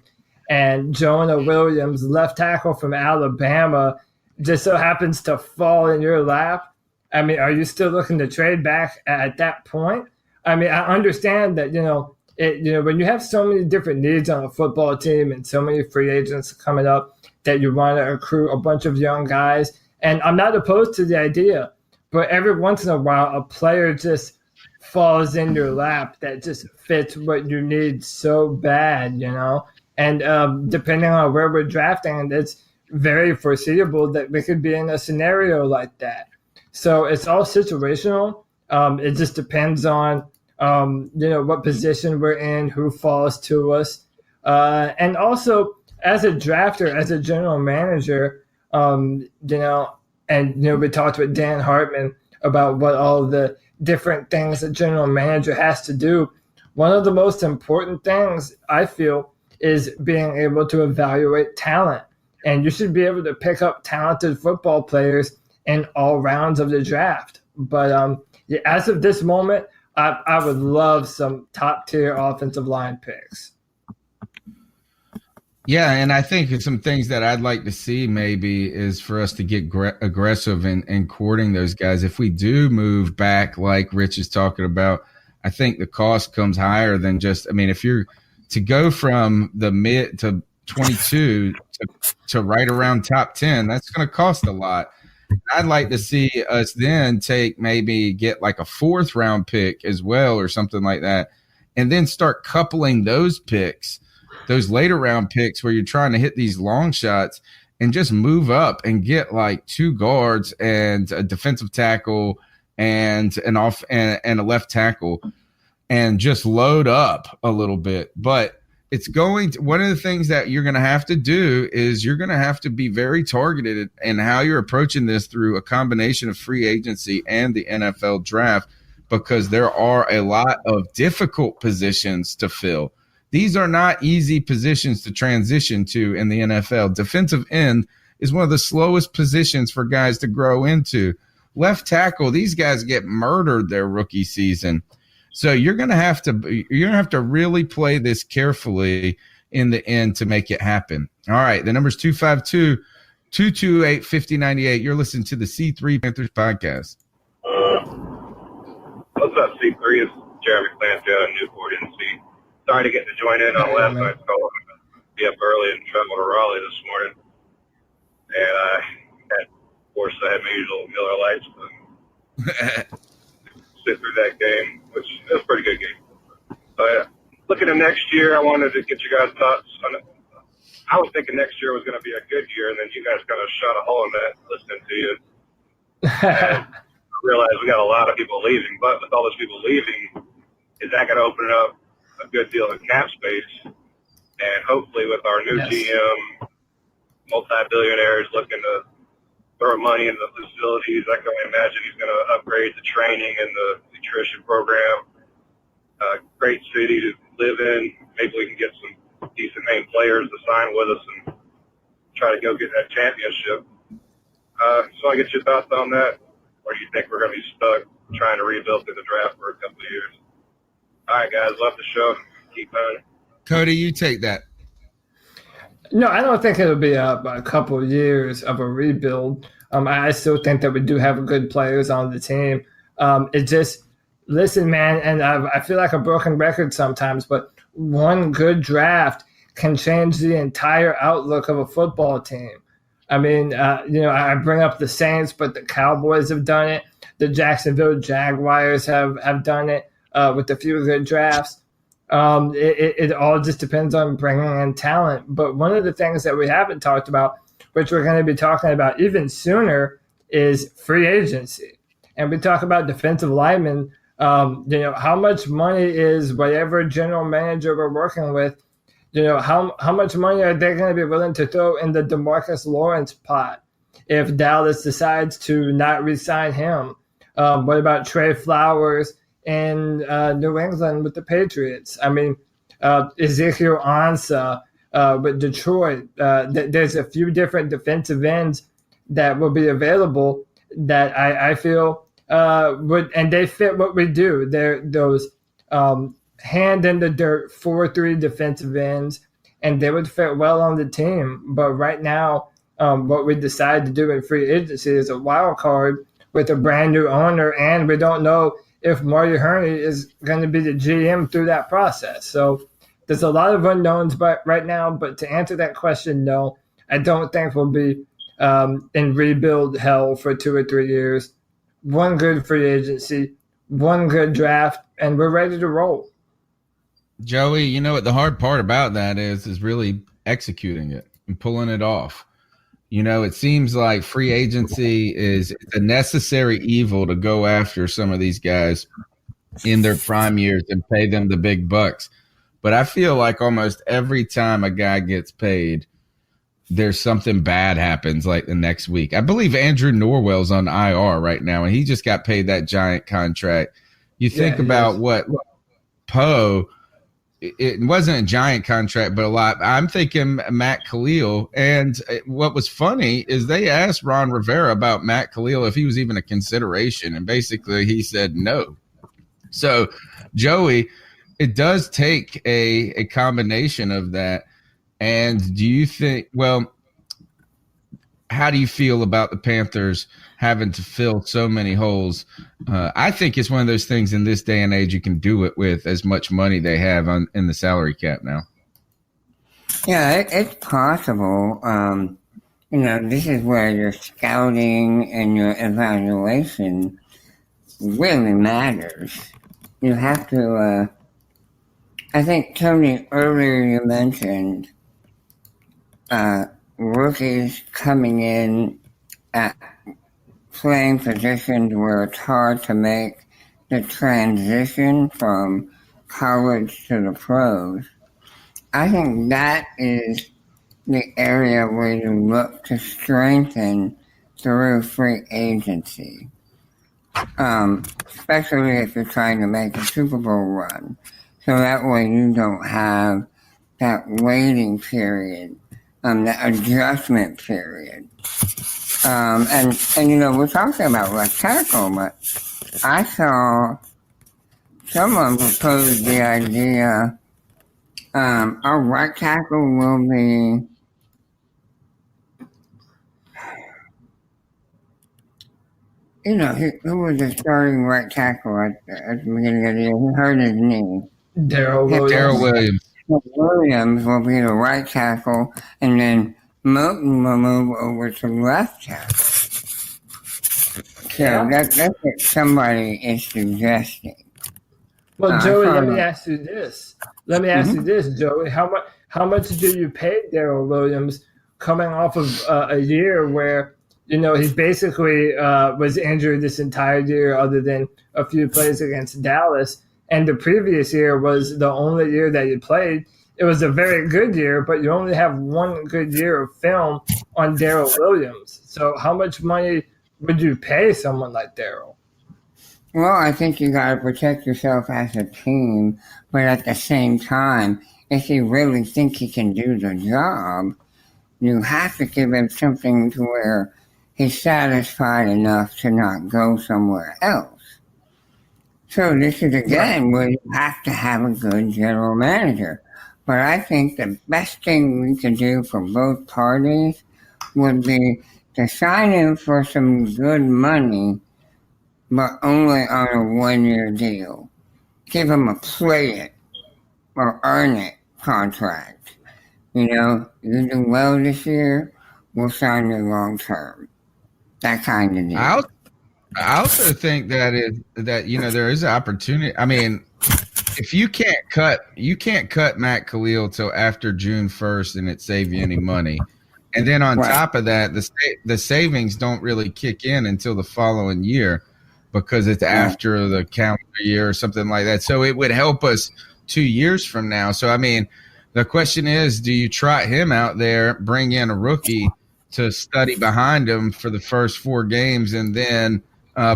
and Jonah Williams, left tackle from Alabama, just so happens to fall in your lap, I mean, are you still looking to trade back at that point? I mean, I understand that, when you have so many different needs on a football team and so many free agents coming up, that you want to accrue a bunch of young guys. And I'm not opposed to the idea, but every once in a while, a player just falls in your lap that just fits what you need so bad, And depending on where we're drafting, it's very foreseeable that we could be in a scenario like that. So it's all situational. It just depends on, what position we're in, who falls to us. And also, as a drafter, as a general manager, we talked with Dan Hartman about what all the different things a general manager has to do. One of the most important things, I feel, is being able to evaluate talent. And you should be able to pick up talented football players in all rounds of the draft. But as of this moment, I would love some top-tier offensive line picks. Yeah, and I think some things that I'd like to see maybe is for us to get aggressive in courting those guys. If we do move back, like Rich is talking about, I think the cost comes higher than just – I mean, if you're to go from the mid to 22 to right around top 10, that's going to cost a lot. I'd like to see us then get like a 4th round pick as well or something like that, and then start coupling those picks, those later round picks where you're trying to hit these long shots, and just move up and get like 2 guards and a defensive tackle and a left tackle, and just load up a little bit. But one of the things that you're going to have to do is you're going to have to be very targeted in how you're approaching this through a combination of free agency and the NFL draft, because there are a lot of difficult positions to fill. These are not easy positions to transition to in the NFL. Defensive end is one of the slowest positions for guys to grow into. Left tackle, these guys get murdered their rookie season. So you're going to have to really play this carefully in the end to make it happen. All right, the number's 252-228-5098. You're listening to the C3 Panthers podcast. What's up, C3? It's Jeremy Clancy out of Newport, NC. Sorry to get to join in on last night's call. Be up early and travel to Raleigh this morning. And of course, I had my usual Miller Lights, but sit through that game, which is a pretty good game. But looking at next year, I wanted to get you guys' thoughts on it. I was thinking next year was going to be a good year, and then you guys kind of shot a hole in that listening to you. And I realized we got a lot of people leaving, but with all those people leaving, is that going to open up a good deal of cap space? And hopefully with our new GM, multi-billionaires looking to throw money into the facilities, I can only imagine he's going to upgrade the training and the nutrition program. Great city to live in. Maybe we can get some decent name players to sign with us and try to go get that championship. So I get your thoughts on that. or do you think we're going to be stuck trying to rebuild through the draft for a couple of years? All right, guys, love the show. Keep on. Cody, you take that. No, I don't think it'll be a couple of years of a rebuild. I still think that we do have good players on the team. It just, listen, man, and I feel like a broken record sometimes, but one good draft can change the entire outlook of a football team. I mean, I bring up the Saints, but the Cowboys have done it. The Jacksonville Jaguars have done it with a few good drafts. It all just depends on bringing in talent. But one of the things that we haven't talked about, which we're going to be talking about even sooner, is free agency. And we talk about defensive linemen. How much money is whatever general manager we're working with, how much money are they going to be willing to throw in the DeMarcus Lawrence pot if Dallas decides to not re-sign him? What about Trey Flowers in New England with the Patriots? I mean, Ezekiel Ansah with Detroit. There's a few different defensive ends that will be available that I feel would, and they fit what we do. They're those hand in the dirt 4-3 defensive ends, and they would fit well on the team. But right now, what we decide to do in free agency is a wild card with a brand new owner, and we don't know if Marty Herney is going to be the GM through that process. So there's a lot of unknowns right now, but to answer that question, no, I don't think we'll be in rebuild hell for 2 or 3 years. One good free agency, one good draft, and we're ready to roll. Joey, you know what the hard part about that is really executing it and pulling it off. It seems like free agency is a necessary evil to go after some of these guys in their prime years and pay them the big bucks. But I feel like almost every time a guy gets paid, there's something bad happens like the next week. I believe Andrew Norwell's on IR right now, and he just got paid that giant contract. You think about what Poe, it wasn't a giant contract, but a lot. I'm thinking Matt Khalil. And what was funny is they asked Ron Rivera about Matt Khalil if he was even a consideration. And basically he said no. So, Joey, it does take a combination of that. And do you think, how do you feel about the Panthers having to fill so many holes? I think it's one of those things in this day and age you can do it with as much money they have in the salary cap now. Yeah, it's possible. This is where your scouting and your evaluation really matters. You have to, I think, Tony, earlier you mentioned rookies coming in at playing positions where it's hard to make the transition from college to the pros. I think that is the area where you look to strengthen through free agency, especially if you're trying to make a Super Bowl run. So that way you don't have that waiting period, that adjustment period. And we're talking about left tackle, but I saw someone propose the idea our right tackle will be who was the starting right tackle at the beginning of the year? Who hurt his knee? Darrell Williams. Williams will be the right tackle, and then Moten will move over to left tackle. So that's what somebody is suggesting. Well, Joey, let me ask you this. Joey. How much do you pay Darrell Williams coming off of a year where he basically was injured this entire year, other than a few plays against Dallas, and the previous year was the only year that you played. It was a very good year, but you only have one good year of film on Darrell Williams. So how much money would you pay someone like Darrell? Well, I think you got to protect yourself as a team, but at the same time, if you really think he can do the job, you have to give him something to where he's satisfied enough to not go somewhere else. So this is again where you have to have a good general manager. But I think the best thing we could do for both parties would be to sign him for some good money, but only on a 1-year deal. Give him a play it or earn it contract. You do well this year, we'll sign you long term. That kind of deal. I also think that there is an opportunity. I mean, if you can't cut Matt Khalil till after June 1st, and it save you any money. And then on top of that, the savings don't really kick in until the following year because it's after the calendar year or something like that. So it would help us 2 years from now. So I mean, the question is, do you trot him out there, bring in a rookie to study behind him for the first 4 games, and then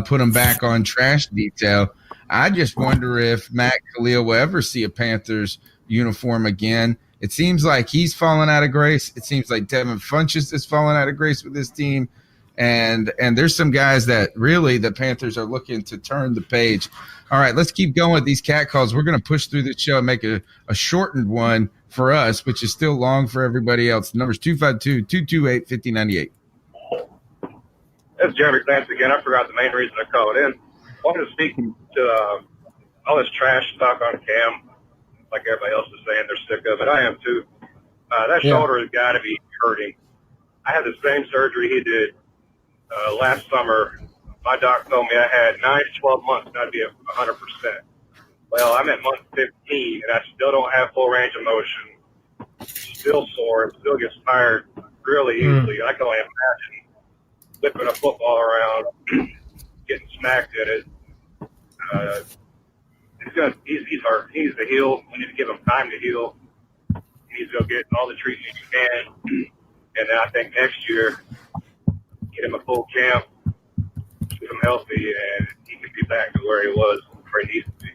put him back on trash detail? I just wonder if Matt Khalil will ever see a Panthers uniform again. It seems like he's fallen out of grace. It seems like Devin Funchess is falling out of grace with this team. And there's some guys that really the Panthers are looking to turn the page. All right, let's keep going with these cat calls. We're going to push through this show and make a shortened one for us, which is still long for everybody else. The number's 252-228-5098. This is Jeremy Clance again. I forgot the main reason I called in. I wanted to speak to all this trash talk on Cam, like everybody else is saying they're sick of it. I am too. That shoulder has got to be hurting. I had the same surgery he did last summer. My doc told me I had 9 to 12 months not to be 100%. Well, I'm at month 15, and I still don't have full range of motion. Still sore and still gets tired really easily. I can only imagine whipping a football around, getting smacked in it. He's hurt. He needs to heal. We need to give him time to heal. He needs to go get all the treatment he can. And then I think next year, get him a full camp, keep him healthy, and he can be back to where he was, where he needs to be.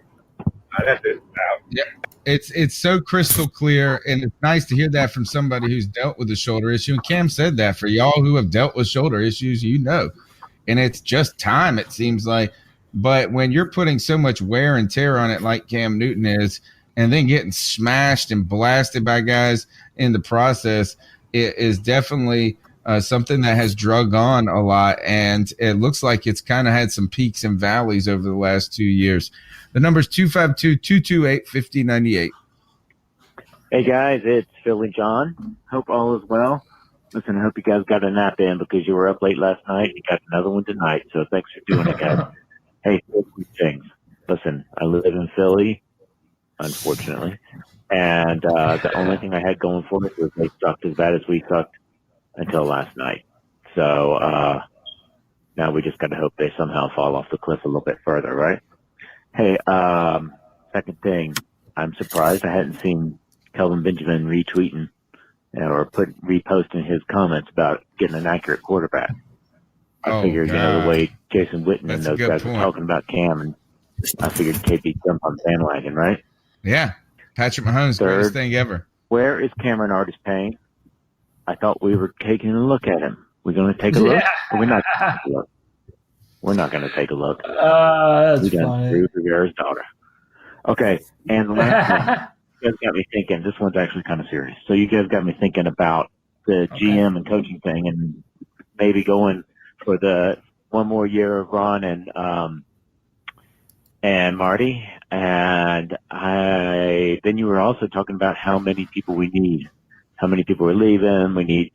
That's it. Yeah, it's so crystal clear, and it's nice to hear that from somebody who's dealt with a shoulder issue. And Cam said that for y'all who have dealt with shoulder issues, and it's just time, it seems like. But when you're putting so much wear and tear on it like Cam Newton is, and then getting smashed and blasted by guys in the process, it is definitely something that has drug on a lot. And it looks like it's kind of had some peaks and valleys over the last 2 years. The number's 252-228-5098. Hey, guys, it's Philly John. Hope all is well. Listen, I hope you guys got a nap in because you were up late last night. You got another one tonight, so thanks for doing it, guys. Hey, two things. Listen, I live in Philly, unfortunately, and the only thing I had going for it was they sucked as bad as we sucked until last night. So now we just got to hope they somehow fall off the cliff a little bit further, right? Hey, second thing, I'm surprised I hadn't seen Kelvin Benjamin retweeting or reposting his comments about getting an accurate quarterback. I figured, the way Jason Witten and those guys were talking about Cam, and I figured KP jump on the bandwagon, right? Yeah. Patrick Mahomes, greatest thing ever. Where is Cameron Artis-Payne? I thought we were taking a look at him. We're going to take a look? Or we're not going to take a look. We're not going to take a look. That's we done funny. through Rivera's daughter. Okay, and the last one, you guys got me thinking. This one's actually kind of serious. So you guys got me thinking about the GM and coaching thing, and maybe going for the one more year of Ron and Marty. And then you were also talking about how many people we need, how many people are leaving. We need,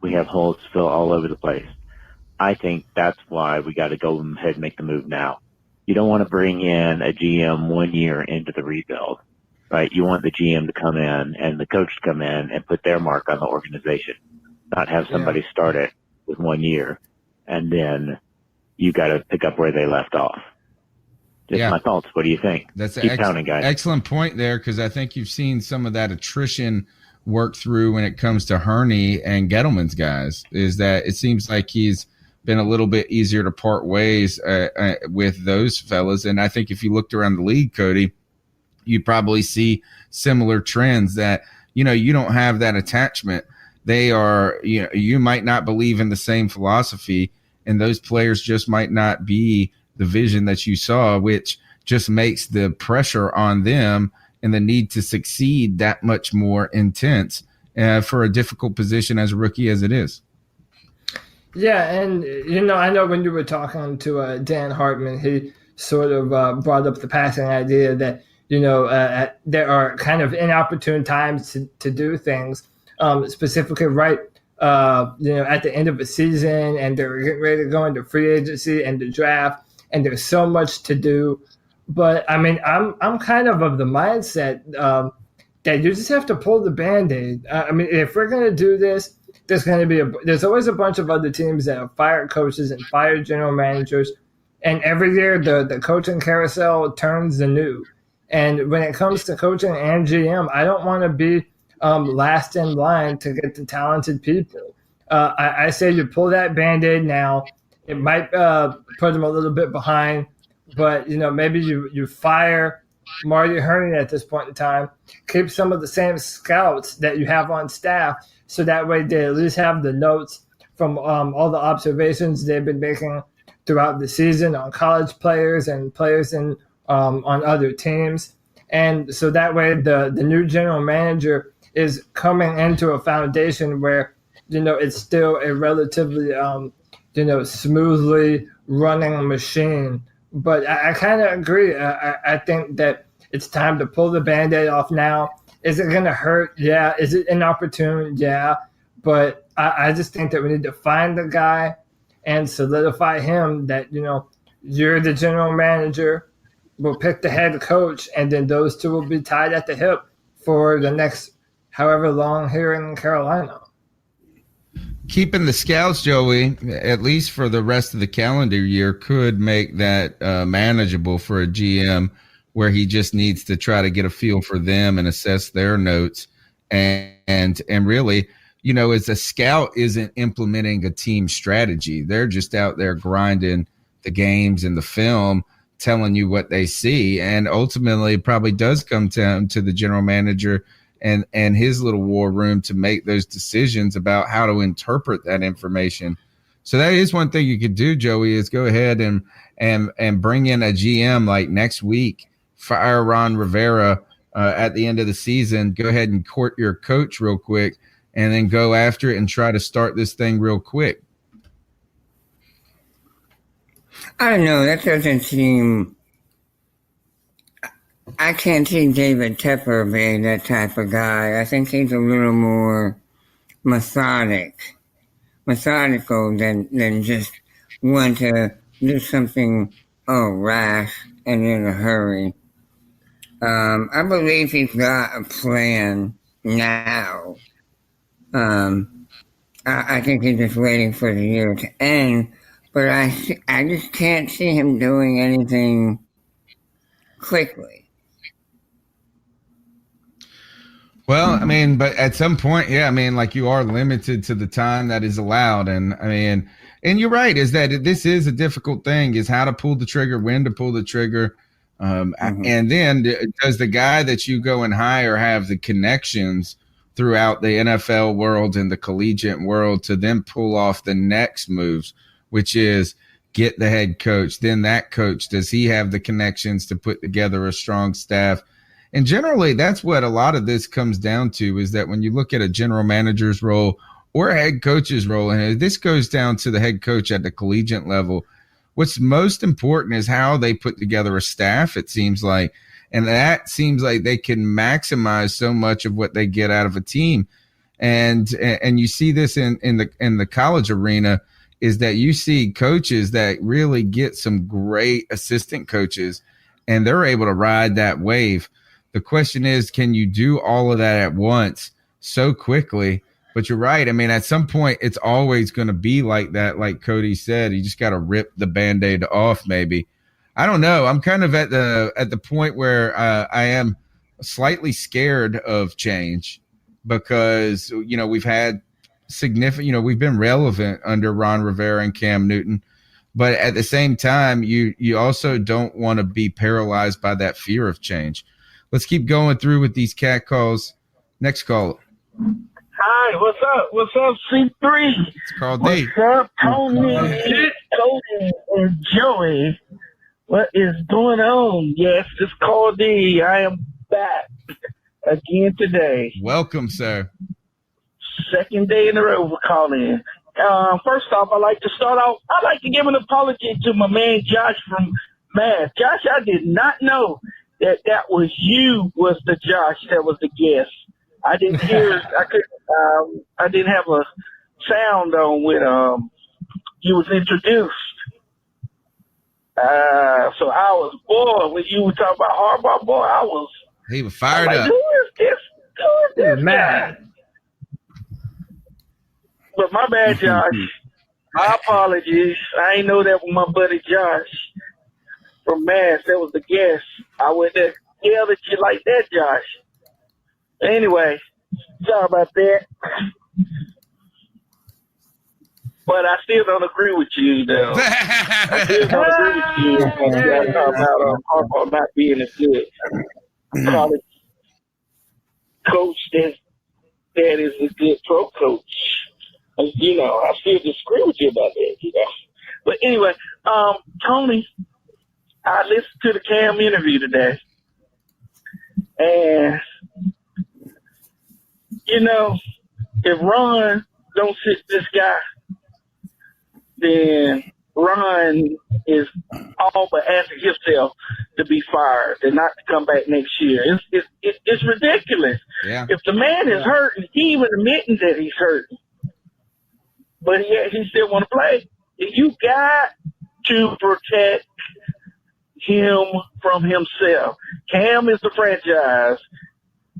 we have holes to fill all over the place. I think that's why we got to go ahead and make the move now. You don't want to bring in a GM 1 year into the rebuild, right? You want the GM to come in and the coach to come in and put their mark on the organization, not have somebody start it with 1 year and then you got to pick up where they left off. Just my thoughts. What do you think? That's Keep counting, guys. Excellent point there, because I think you've seen some of that attrition work through when it comes to Hurney and Gettleman's guys, is that it seems like he's been a little bit easier to part ways with those fellas. And I think if you looked around the league, Cody, you'd probably see similar trends that, you don't have that attachment they are, you might not believe in the same philosophy, and those players just might not be the vision that you saw, which just makes the pressure on them and the need to succeed that much more intense for a difficult position as a rookie as it is. Yeah, and I know when you were talking to Dan Hartman, he sort of brought up the passing idea that there are kind of inopportune times to do things, specifically right at the end of a season, and they're getting ready to go into free agency and the draft, and there's so much to do. But I mean, I'm kind of the mindset that you just have to pull the Band-Aid. I mean, if we're going to do this, there's always a bunch of other teams that have fired coaches and fired general managers, and every year the coaching carousel turns anew. And when it comes to coaching and GM, I don't want to be last in line to get the talented people. I say you pull that Band-Aid now. It might put them a little bit behind, but maybe you fire Marty Herney at this point in time, keep some of the same scouts that you have on staff, so that way they at least have the notes from all the observations they've been making throughout the season on college players and players on other teams. And so that way the new general manager is coming into a foundation where, it's still a relatively, smoothly running machine. But I kind of agree. I think that it's time to pull the Band-Aid off now. Is it going to hurt? Yeah. Is it inopportune? Yeah. But I just think that we need to find the guy and solidify him that, you're the general manager. We'll pick the head coach, and then those two will be tied at the hip for the next however long here in Carolina. Keeping the scouts, Joey, at least for the rest of the calendar year, could make that manageable for a GM, where he just needs to try to get a feel for them and assess their notes. And really, as a scout isn't implementing a team strategy. They're just out there grinding the games and the film, telling you what they see. And ultimately it probably does come down to the general manager and his little war room to make those decisions about how to interpret that information. So that is one thing you could do, Joey, is go ahead and bring in a GM like next week, fire Ron Rivera at the end of the season, go ahead and court your coach real quick, and then go after it and try to start this thing real quick. I don't know. That doesn't seem. I can't see David Tepper being that type of guy. I think he's a little more methodical than just want to do something rash and in a hurry. I believe he's got a plan now. I think he's just waiting for the year to end. But I just can't see him doing anything quickly. Well, I mean, but at some point, yeah, I mean, like you are limited to the time that is allowed. And I mean, and you're right, is that this is a difficult thing, is how to pull the trigger, when to pull the trigger. And then does the guy that you go and hire have the connections throughout the NFL world and the collegiate world to then pull off the next moves, which is get the head coach, then that coach, does he have the connections to put together a strong staff? And generally, that's what a lot of this comes down to, is that when you look at a general manager's role or a head coach's role, and this goes down to the head coach at the collegiate level, what's most important is how they put together a staff, it seems like. And that seems like they can maximize so much of what they get out of a team. And you see this in the college arena, is that you see coaches that really get some great assistant coaches, and they're able to ride that wave. The question is, can you do all of that at once so quickly? But you're right. I mean, at some point, it's always going to be like that. Like Cody said, you just got to rip the Band-Aid off, maybe. I don't know. I'm kind of at the point where I am slightly scared of change, because, we've had significant, we've been relevant under Ron Rivera and Cam Newton. But at the same time, you also don't want to be paralyzed by that fear of change. Let's keep going through with these cat calls. Next call. Hi, what's up? What's up, C3? It's called What's D. up, Tony, Cody, and Joey? What is going on? Yes, it's called D. I am back again today. Welcome, sir. Second day in a row we're calling. First off, I'd like to give an apology to my man Josh from Math. Josh, I did not know that was the Josh that was the guest. I didn't hear. I didn't have a sound on when you was introduced. So I was bored when you were talking about Harbaugh. Boy, He was fired up. Who is this? Who is this guy? But my bad, Josh. My apologies. I ain't know that was my buddy Josh from Mass. That was the guest. I wouldn't have yelled at you like that, Josh. Anyway, sorry about that. But I still don't agree with you, though. I still don't agree with you about Harbaugh not being as good. College coach that is a good pro coach. You know, I still disagree with you about that, you know. But anyway, Tony, I listened to the Cam interview today. And, you know, if Ron don't sit this guy, then Ron is all but asking himself to be fired and not to come back next year. It's ridiculous. Yeah. If the man is hurting, he even admitting that he's hurting, but he still want to play. You got to protect him from himself. Cam is the franchise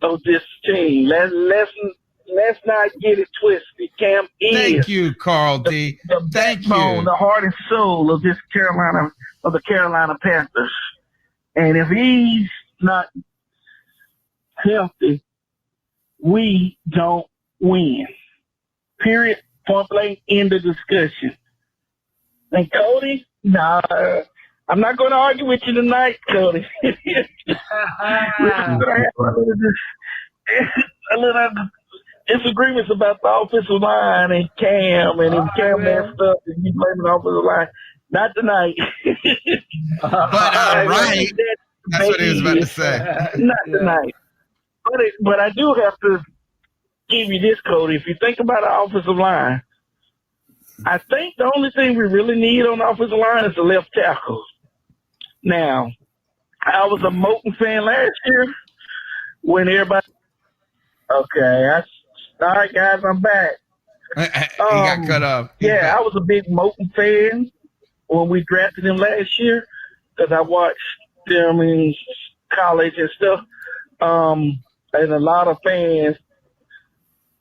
of this team. Let's not get it twisted. Cam is. Thank you, Carl D. Thank you. The heart and soul of the Carolina Panthers. And if he's not healthy, we don't win. Period. Point blank. End of discussion. And Cody, I'm not going to argue with you tonight, Cody. We're going to have a little disagreements about the offensive line and Cam, and if Cam messed up and you blame the offensive line. Not tonight. But right. That's what he was about to say. Not tonight. But I do have to give you this, Cody. If you think about our offensive line, I think the only thing we really need on the offensive line is the left tackle. Now, I was a Moten fan last year when everybody. Okay, all right, guys, I'm back. He got cut off. I was a big Moten fan when we drafted him last year because I watched them in college and stuff. And a lot of fans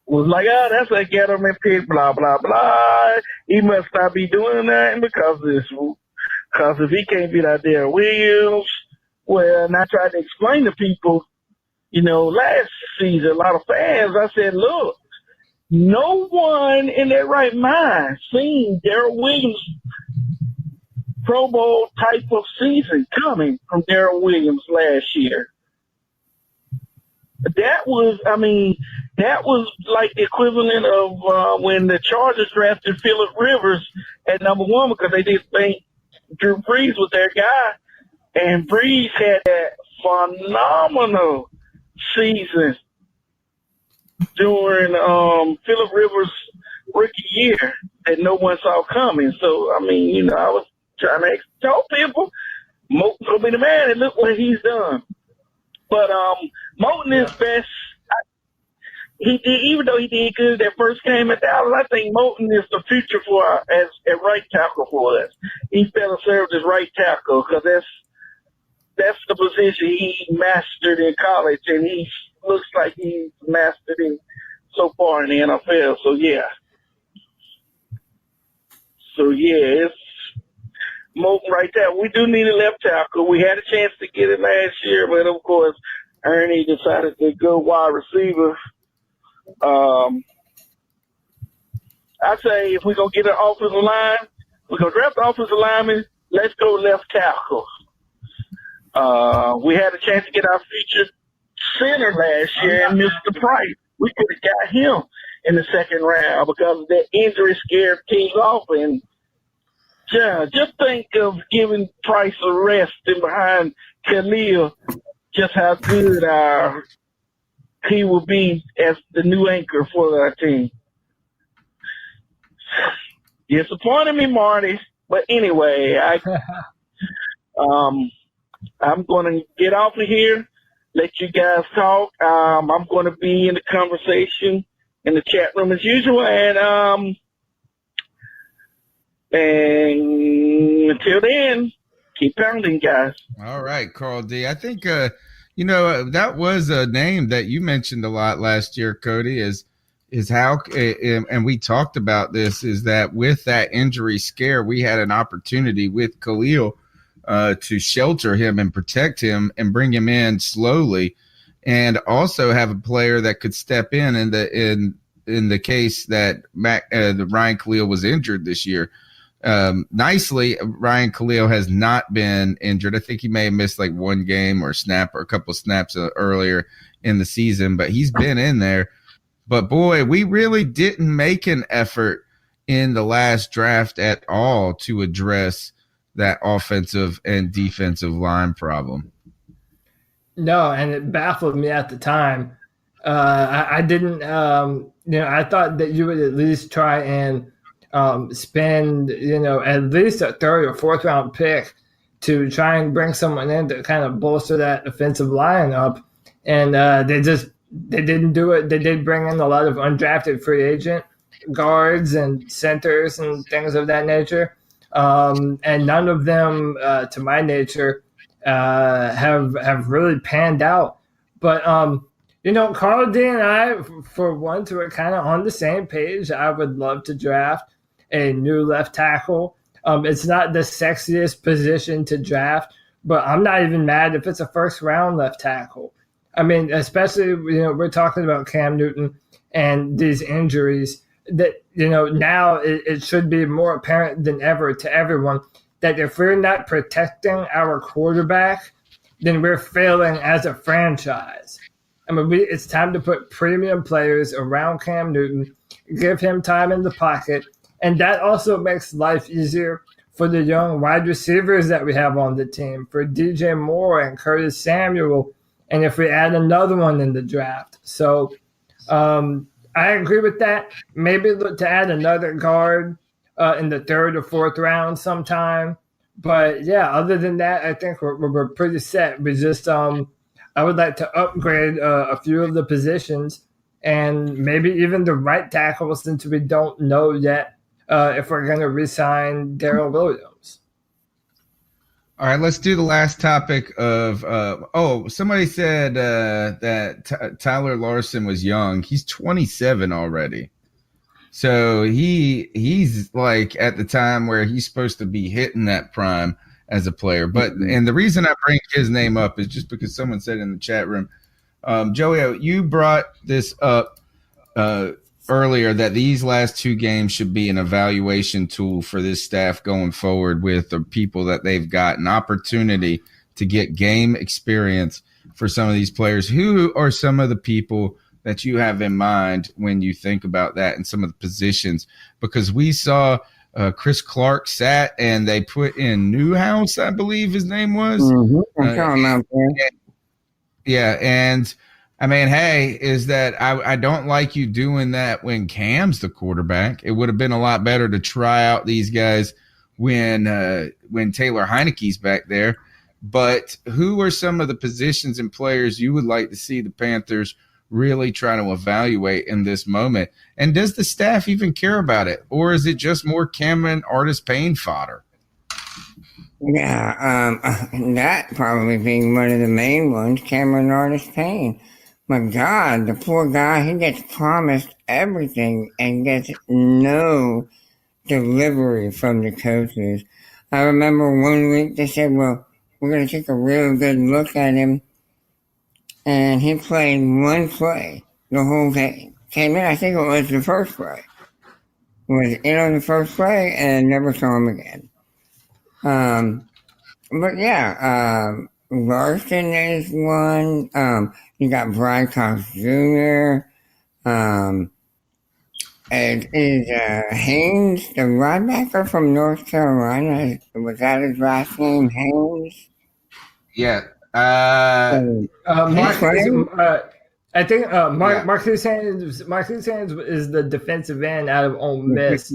was like, oh, that's a Gettleman pick, blah, blah, blah. He must not be doing that because of this. Because if he can't beat out there Williams, well, and I tried to explain to people, you know, last season, a lot of fans, I said, look, no one in their right mind seen Darrell Williams' Pro Bowl type of season coming from Darrell Williams last year. That was like the equivalent of when the Chargers drafted Phillip Rivers at number 1 because they didn't think Drew Brees was their guy. And Brees had that phenomenal season during Phillip Rivers' rookie year that no one saw coming. So, I mean, you know, I was trying to tell people, Moten's going to be the man, and look what he's done. But Moten is best. He did, even though he did good that first game at Dallas, I think Moten is the future for as a right tackle for us. He's better served as right tackle because that's the position he mastered in college, and he looks like he's mastered it so far in the NFL. So yeah, it's Moten right there. We do need a left tackle. We had a chance to get it last year, but of course, Ernie decided to go wide receiver. I say if we're going to get an offensive line, we're going to draft the offensive lineman, let's go left tackle. We had a chance to get our future center last year and Mr. Price. we could have got him in the second round because that injury scared teams off. And just think of giving Price a rest and behind Khalil, just how good he will be as the new anchor for our team. Disappointed me, Marty. But anyway, I'm going to get off of here, let you guys talk. I'm going to be in the conversation in the chat room as usual. And until then, keep pounding, guys. All right, Carl D. I think, that was a name that you mentioned a lot last year, Cody, is how, and we talked about this, is that with that injury scare, we had an opportunity with Khalil to shelter him and protect him and bring him in slowly, and also have a player that could step in the case that Ryan Khalil was injured this year. Nicely, Ryan Khalil has not been injured. I think he may have missed like one game or a couple of snaps earlier in the season, but he's been in there. But boy, we really didn't make an effort in the last draft at all to address that offensive and defensive line problem. No, and it baffled me at the time. I didn't, I thought that you would at least try and spend, at least a third or fourth round pick to try and bring someone in to kind of bolster that offensive line up. And they didn't do it. They did bring in a lot of undrafted free agent guards and centers and things of that nature. And none of them, to my nature, have really panned out. But, Carl D and I, for once, were kind of on the same page. I would love to draft a new left tackle. It's not the sexiest position to draft, but I'm not even mad if it's a first round left tackle. I mean, especially, we're talking about Cam Newton and these injuries that, now it should be more apparent than ever to everyone that if we're not protecting our quarterback, then we're failing as a franchise. I mean, it's time to put premium players around Cam Newton, give him time in the pocket, and that also makes life easier for the young wide receivers that we have on the team, for DJ Moore and Curtis Samuel, and if we add another one in the draft. So I agree with that. Maybe look to add another guard in the third or fourth round sometime. But, yeah, other than that, I think we're pretty set. We just I would like to upgrade a few of the positions and maybe even the right tackle, since we don't know yet if we're going to re-sign Darrell Williams. All right, let's do the last topic of somebody said that Tyler Larson was young. He's 27 already. So he's like at the time where he's supposed to be hitting that prime as a player. But and the reason I bring his name up is just because someone said in the chat room, Joey, you brought this up earlier that these last two games should be an evaluation tool for this staff going forward with the people that they've got, an opportunity to get game experience for some of these players. Who are some of the people that you have in mind when you think about that and some of the positions? Because we saw Chris Clark sat and they put in Newhouse, I believe his name was. Yeah, and I mean, hey, is that I don't like you doing that when Cam's the quarterback. It would have been a lot better to try out these guys when Taylor Heineke's back there. But who are some of the positions and players you would like to see the Panthers really try to evaluate in this moment? And does the staff even care about it? Or is it just more Cameron Artis Payne fodder? Yeah, that probably being one of the main ones, Cameron Artis Payne. My God, the poor guy, he gets promised everything and gets no delivery from the coaches. I remember one week they said, well, we're going to take a real good look at him. And he played one play the whole game. Came in, I think it was the first play. Was in on the first play and never saw him again. But yeah, Larson is one. You got Brian Cox Jr. And is Haynes the linebacker from North Carolina? Was that his last name, Haynes? Yeah. I think Yeah. Marcus Haynes is the defensive end out of Ole Miss.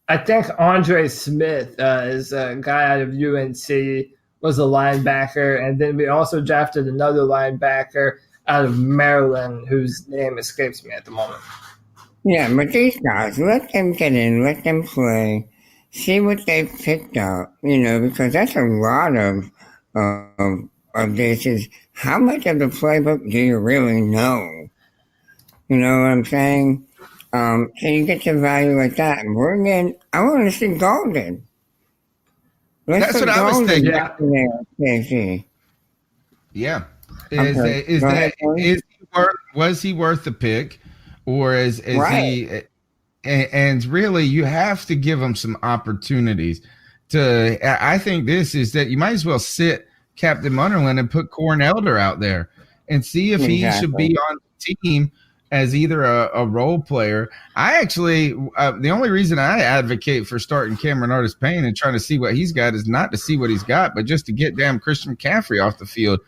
I think Andre Smith is a guy out of UNC, was a linebacker, and then we also drafted another linebacker out of Maryland whose name escapes me at the moment. Yeah, but these guys, let them get in, let them play, see what they've picked up, because that's a lot of this is how much of the playbook do you really know? You know what I'm saying? So you get to evaluate that. And I want to see Golden. That's what I was thinking. Yeah. Was he worth the pick? Or is he? And really, you have to give him some opportunities. I think this is that you might as well sit Captain Munnerlyn and put Corn Elder out there and see if he should be on the team as either a role player. I actually, the only reason I advocate for starting Cameron Artis-Payne and trying to see what he's got is not to see what he's got, but just to get damn Christian McCaffrey off the field,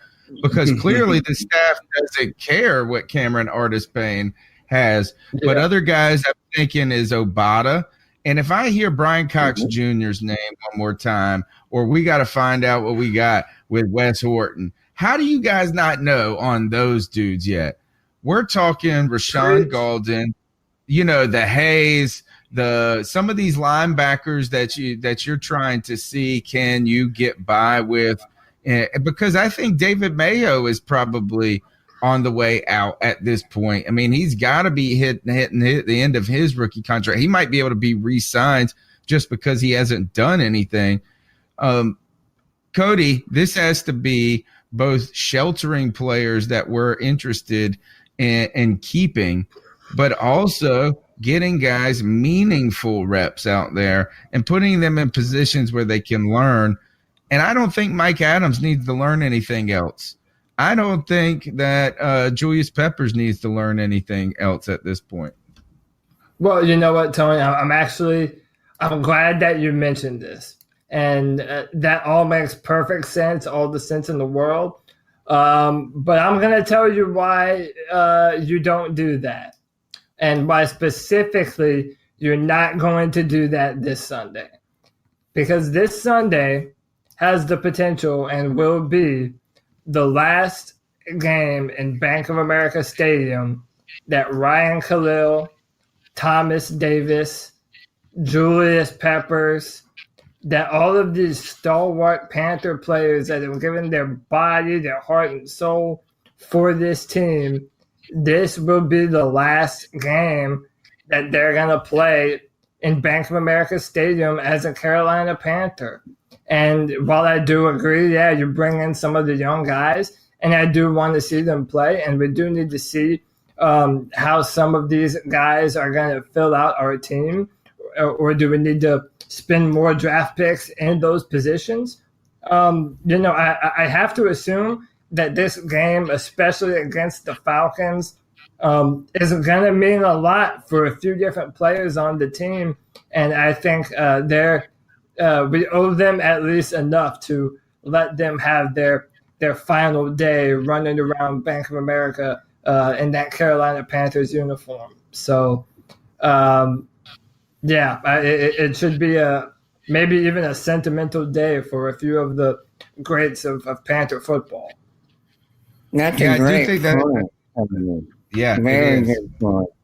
because clearly the staff doesn't care what Cameron Artis-Payne has. But other guys I'm thinking is Obata. And if I hear Brian Cox Jr.'s name one more time, or we got to find out what we got with Wes Horton, how do you guys not know on those dudes yet? We're talking Rashawn Golden, the Hayes, some of these linebackers that you're trying to see, can you get by with? Because I think David Mayo is probably on the way out at this point. I mean, he's got to be hitting the end of his rookie contract. He might be able to be re-signed just because he hasn't done anything. Cody, this has to be both sheltering players that we're interested in keeping, but also getting guys meaningful reps out there and putting them in positions where they can learn. And I don't think Mike Adams needs to learn anything else. I don't think that Julius Peppers needs to learn anything else at this point. Well, you know what, Tony? I'm glad that you mentioned this. And that all makes perfect sense, all the sense in the world. But I'm going to tell you why you don't do that. And why specifically you're not going to do that this Sunday. Because this Sunday has the potential and will be the last game in Bank of America Stadium that Ryan Khalil, Thomas Davis, Julius Peppers, that all of these stalwart Panther players that have given their body, their heart, and soul for this team, this will be the last game that they're going to play in Bank of America Stadium as a Carolina Panther. And while I do agree, you bring in some of the young guys, and I do want to see them play, and we do need to see how some of these guys are going to fill out our team, or do we need to spend more draft picks in those positions? I have to assume that this game, especially against the Falcons, is going to mean a lot for a few different players on the team, and I think we owe them at least enough to let them have their final day running around Bank of America in that Carolina Panthers uniform. So, it should be maybe even a sentimental day for a few of the greats of Panther football. That's a great point. Very good point.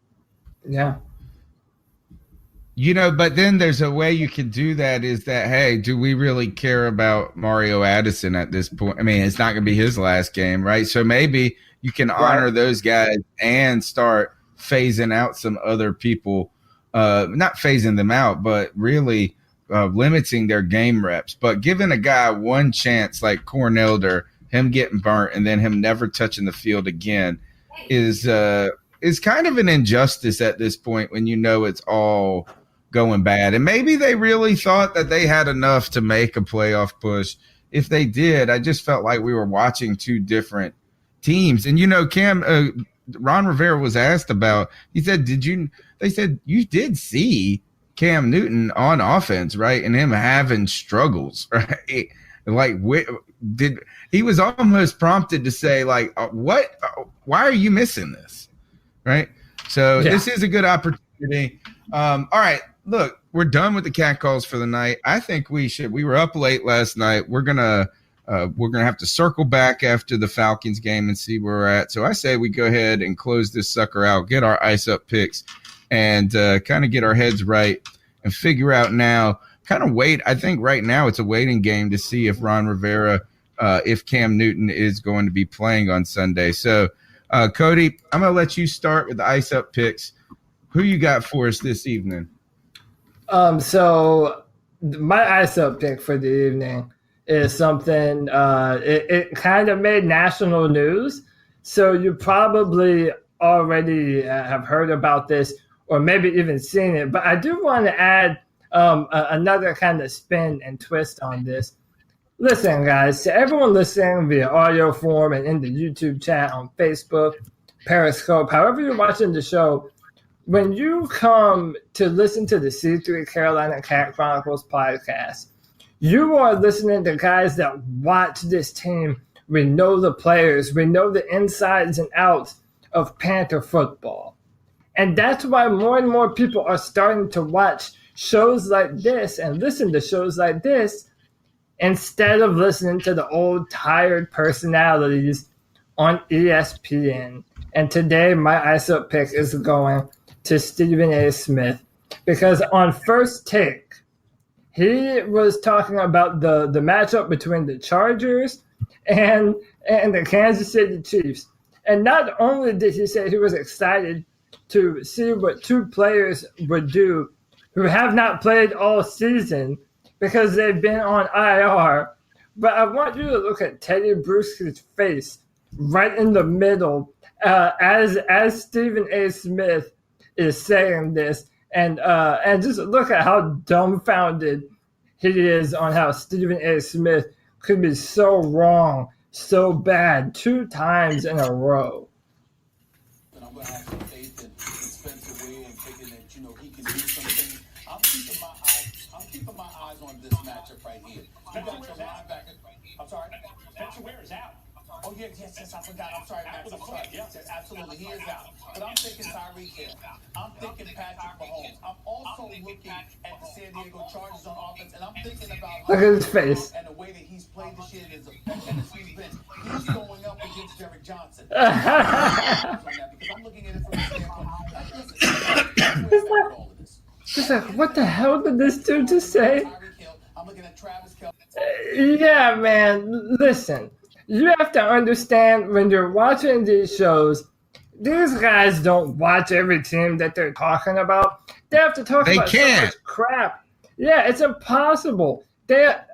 Yeah. But then there's a way you can do that is that, hey, do we really care about Mario Addison at this point? I mean, it's not going to be his last game, right? So maybe you can honor those guys and start phasing out some other people, not phasing them out, but really limiting their game reps. But giving a guy one chance like Corn Elder, him getting burnt and then him never touching the field again is kind of an injustice at this point when it's all going bad. And maybe they really thought that they had enough to make a playoff push. If they did, I just felt like we were watching two different teams. And Cam, Ron Rivera was asked about, he said, they said, you did see Cam Newton on offense, right? And him having struggles, right? Like, he was almost prompted to say, like, what? Why are you missing this? Right? So this is a good opportunity. All right, look, we're done with the catcalls for the night. I think we were up late last night. We're gonna have to circle back after the Falcons game and see where we're at. So I say we go ahead and close this sucker out, get our ice up picks, and kind of get our heads right and figure out now. Kind of wait. I think right now it's a waiting game to see if Ron Rivera, if Cam Newton is going to be playing on Sunday. So, Cody, I'm going to let you start with the ice up picks. Who you got for us this evening? So my ice up pick for the evening is something, it kind of made national news. So you probably already have heard about this or maybe even seen it. But I do want to add another kind of spin and twist on this. Listen, guys, to everyone listening via audio form and in the YouTube chat, on Facebook, Periscope, however you're watching the show, when you come to listen to the C3 Carolina Cat Chronicles podcast, you are listening to guys that watch this team. We know the players. We know the insides and outs of Panther football. And that's why more and more people are starting to watch shows like this and listen to shows like this instead of listening to the old tired personalities on ESPN. And today my ice up pick is going to Stephen A. Smith because on First Take, he was talking about the matchup between the Chargers and the Kansas City Chiefs. And not only did he say he was excited to see what two players would do who have not played all season because they've been on IR, but I want you to look at Teddy Bruschi's face right in the middle as Stephen A. Smith is saying this, and just look at how dumbfounded he is on how Stephen A. Smith could be so wrong, so bad 2 times in a row. And I'm going to have some faith in Spencer Ware and thinking that, he can do something. I'm keeping my eyes on this matchup right here. You got your linebacker. I'm sorry. Spencer Ware is out. Oh, yes, I forgot. I'm sorry, Max. I'm sorry. Yes, absolutely. He is out. But I'm thinking Tyreek Hill. I'm thinking Patrick Mahomes. I'm also looking at the San Diego Chargers on offense, and I'm thinking about look at his face and the way that he's played this year, his effectiveness he's been. He's going up against Derek Johnson. Because I'm looking at it from the standpoint. He's like, what the hell did this dude just say? I'm looking at Travis Kelce. Yeah, man. Listen, you have to understand when you're watching these shows, these guys don't watch every team that they're talking about. They have to talk about so much crap. Yeah, it's impossible.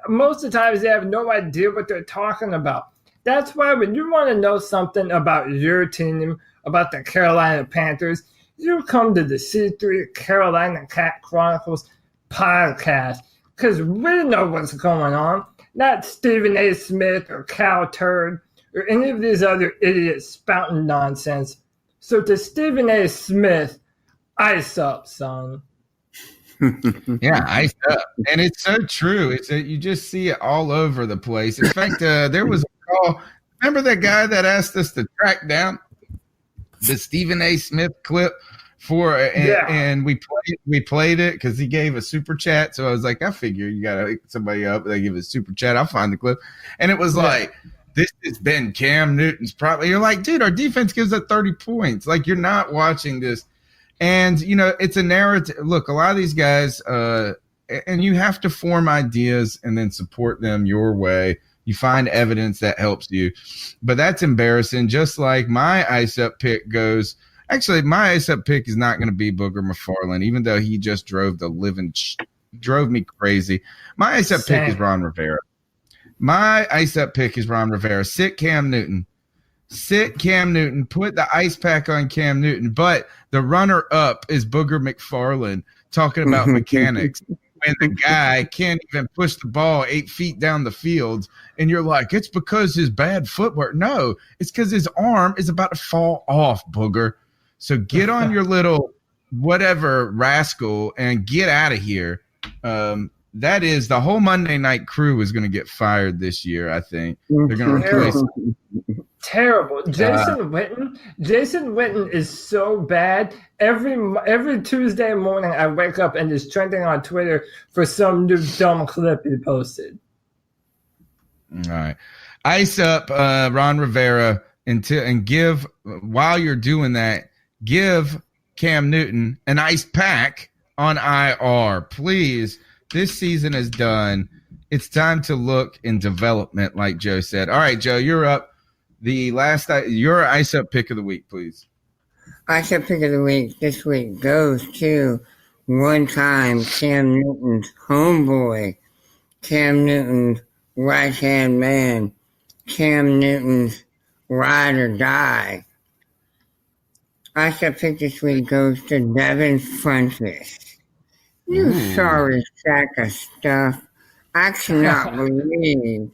Most of the times they have no idea what they're talking about. That's why when you want to know something about your team, about the Carolina Panthers, you come to the C3 Carolina Cat Chronicles podcast because we know what's going on. Not Stephen A. Smith or Cal Turd or any of these other idiots spouting nonsense. So to Stephen A. Smith, ice up, son. Yeah, ice up. And it's so true. You just see it all over the place. In fact, there was a call. Remember that guy that asked us to track down the Stephen A. Smith clip and we played it because he gave a super chat. So I was like, I figure you got to hook somebody up. They give a super chat. I'll find the clip. And it was like, this has been Cam Newton's probably. You're like, dude, our defense gives up 30 points. Like, you're not watching this. And, it's a narrative. Look, a lot of these guys, and you have to form ideas and then support them your way. You find evidence that helps you. But that's embarrassing. Just like my ice up pick goes. Actually, my ice up pick is not going to be Booger McFarland, even though he just drove me crazy. My ice up pick is Ron Rivera. My ice up pick is Ron Rivera. Sit Cam Newton. Put the ice pack on Cam Newton. But the runner up is Booger McFarland talking about mechanics. when the guy can't even push the ball 8 feet down the field, and you're like, it's because his bad footwork. No, it's because his arm is about to fall off, booger. So get on your little whatever rascal and get out of here. That is the whole Monday Night Crew is going to get fired this year. I think they're going to replace. Terrible. Jason Witten is so bad. Every Tuesday morning, I wake up and it's trending on Twitter for some new dumb clip he posted. All right, ice up Ron Rivera and give while you're doing that, give Cam Newton an ice pack on IR, please. This season is done. It's time to look in development, like Joe said. All right, Joe, you're up. Your ice up pick of the week, please. Ice up pick of the week this week goes to one-time Cam Newton's homeboy, Cam Newton's right-hand man, Cam Newton's ride or die. Ice up pick this week goes to Devin Funchess. You sorry sack of stuff. I cannot believe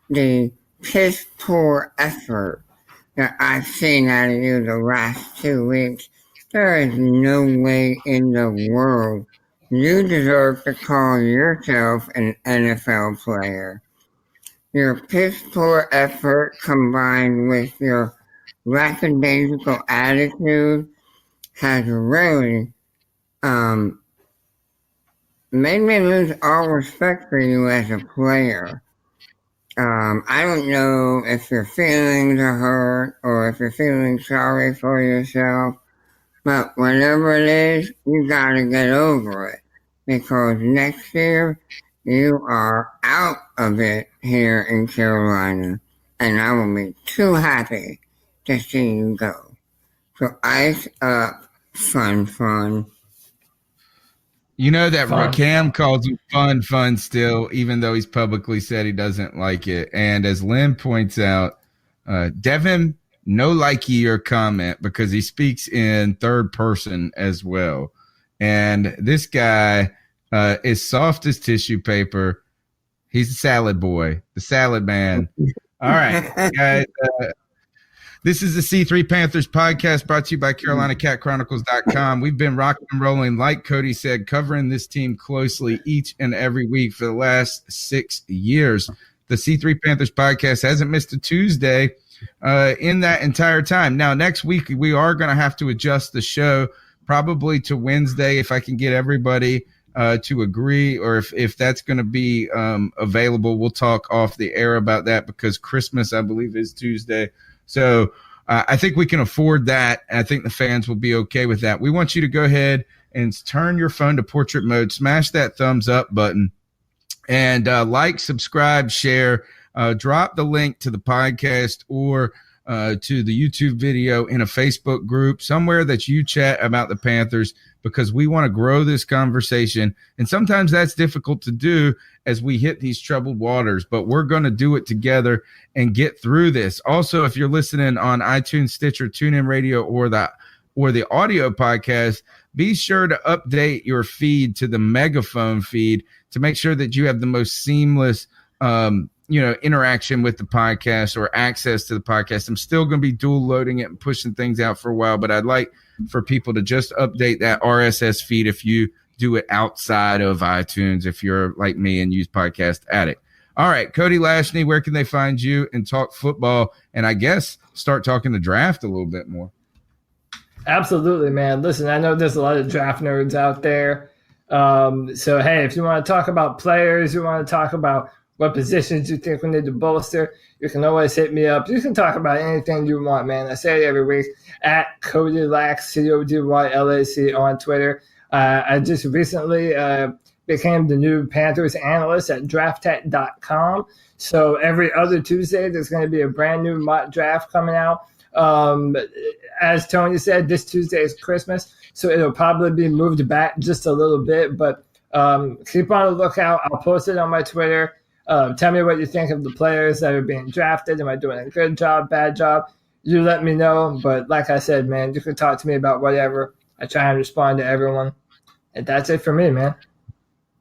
the piss poor effort that I've seen out of you the last 2 weeks. There is no way in the world you deserve to call yourself an NFL player. Your piss poor effort combined with your lackadaisical attitude has really made me lose all respect for you as a player. I don't know if your feelings are hurt or if you're feeling sorry for yourself, but whatever it is, you gotta get over it, because next year you are out of it here in Carolina, and I will be too happy to see you go. So ice up, fun. You know that Cam calls him fun still, even though he's publicly said he doesn't like it. And as Lynn points out, Devin, no likey your comment because he speaks in third person as well. And this guy is soft as tissue paper. He's a salad boy, the salad man. All right, guys. This is the C3 Panthers podcast brought to you by CarolinaCatChronicles.com. We've been rocking and rolling, like Cody said, covering this team closely each and every week for the last 6 years. The C3 Panthers podcast hasn't missed a Tuesday in that entire time. Now, next week, we are going to have to adjust the show probably to Wednesday if I can get everybody to agree, or if that's going to be available. We'll talk off the air about that because Christmas, I believe, is Tuesday. So I think we can afford that, and I think the fans will be okay with that. We want you to go ahead and turn your phone to portrait mode, smash that thumbs up button, and like, subscribe, share, drop the link to the podcast or to the YouTube video in a Facebook group, somewhere that you chat about the Panthers, because we want to grow this conversation. And sometimes that's difficult to do as we hit these troubled waters, but we're going to do it together and get through this. Also, if you're listening on iTunes, Stitcher, TuneIn Radio, or the audio podcast, be sure to update your feed to the Megaphone feed to make sure that you have the most seamless interaction with the podcast or access to the podcast. I'm still going to be dual loading it and pushing things out for a while, but I'd like for people to just update that RSS feed if you do it outside of iTunes, if you're like me and use Podcast Addict. All right, Cody Lashney, where can they find you and talk football? And I guess start talking the draft a little bit more. Absolutely, man. Listen, I know there's a lot of draft nerds out there. So, hey, if you want to talk about players, you want to talk about what positions you think we need to bolster, you can always hit me up. You can talk about anything you want, man. I say it every week at CodyLac, CodyLac on Twitter. I just recently became the new Panthers analyst at drafttech.com. So every other Tuesday, there's going to be a brand new mock draft coming out. As Tony said, this Tuesday is Christmas, so it'll probably be moved back just a little bit. But keep on the lookout. I'll post it on my Twitter. Tell me what you think of the players that are being drafted. Am I doing a good job, bad job? You let me know. But like I said, man, you can talk to me about whatever. I try and respond to everyone. And that's it for me, man.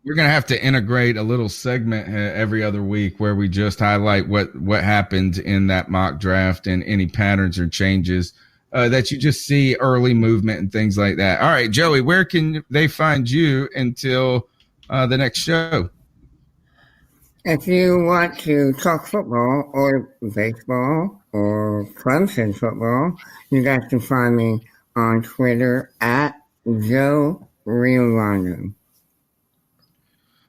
We're gonna have to integrate a little segment every other week where we just highlight what happened in that mock draft and any patterns or changes that you just see, early movement and things like that. All right, Joey, where can they find you until the next show? If you want to talk football or baseball or Clemson football, you got to find me on Twitter at Joe Riolano.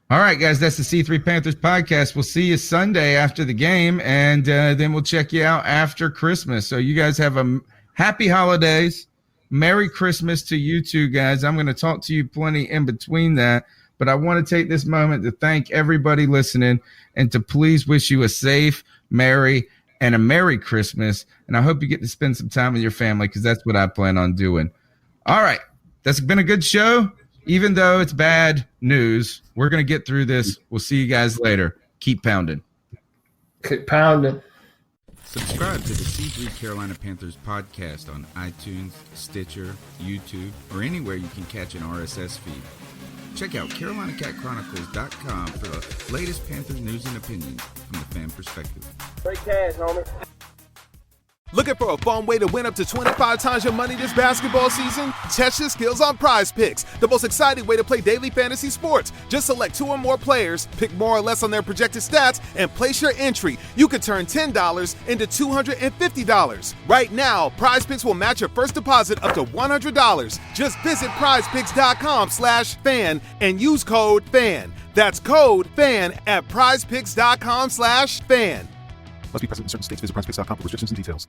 All right, guys, that's the C3 Panthers podcast. We'll see you Sunday after the game, and then we'll check you out after Christmas. So you guys have a happy holidays. Merry Christmas to you two guys. I'm going to talk to you plenty in between that, but I want to take this moment to thank everybody listening and to please wish you a safe, merry, and a Merry Christmas. And I hope you get to spend some time with your family because that's what I plan on doing. All right, that's been a good show. Even though it's bad news, we're going to get through this. We'll see you guys later. Keep pounding. Keep pounding. Subscribe to the C3 Carolina Panthers podcast on iTunes, Stitcher, YouTube, or anywhere you can catch an RSS feed. Check out CarolinaCatChronicles.com for the latest Panthers news and opinions from the fan perspective. Great cash, homie. Looking for a fun way to win up to 25 times your money this basketball season? Test your skills on Prize Picks, the most exciting way to play daily fantasy sports. Just select 2 or more players, pick more or less on their projected stats, and place your entry. You could turn $10 into $250. Right now, Prize Picks will match your first deposit up to $100. Just visit prizepicks.com/fan and use code FAN. That's code FAN at prizepicks.com/fan. Must be present in certain states. Visit prizepicks.com for restrictions and details.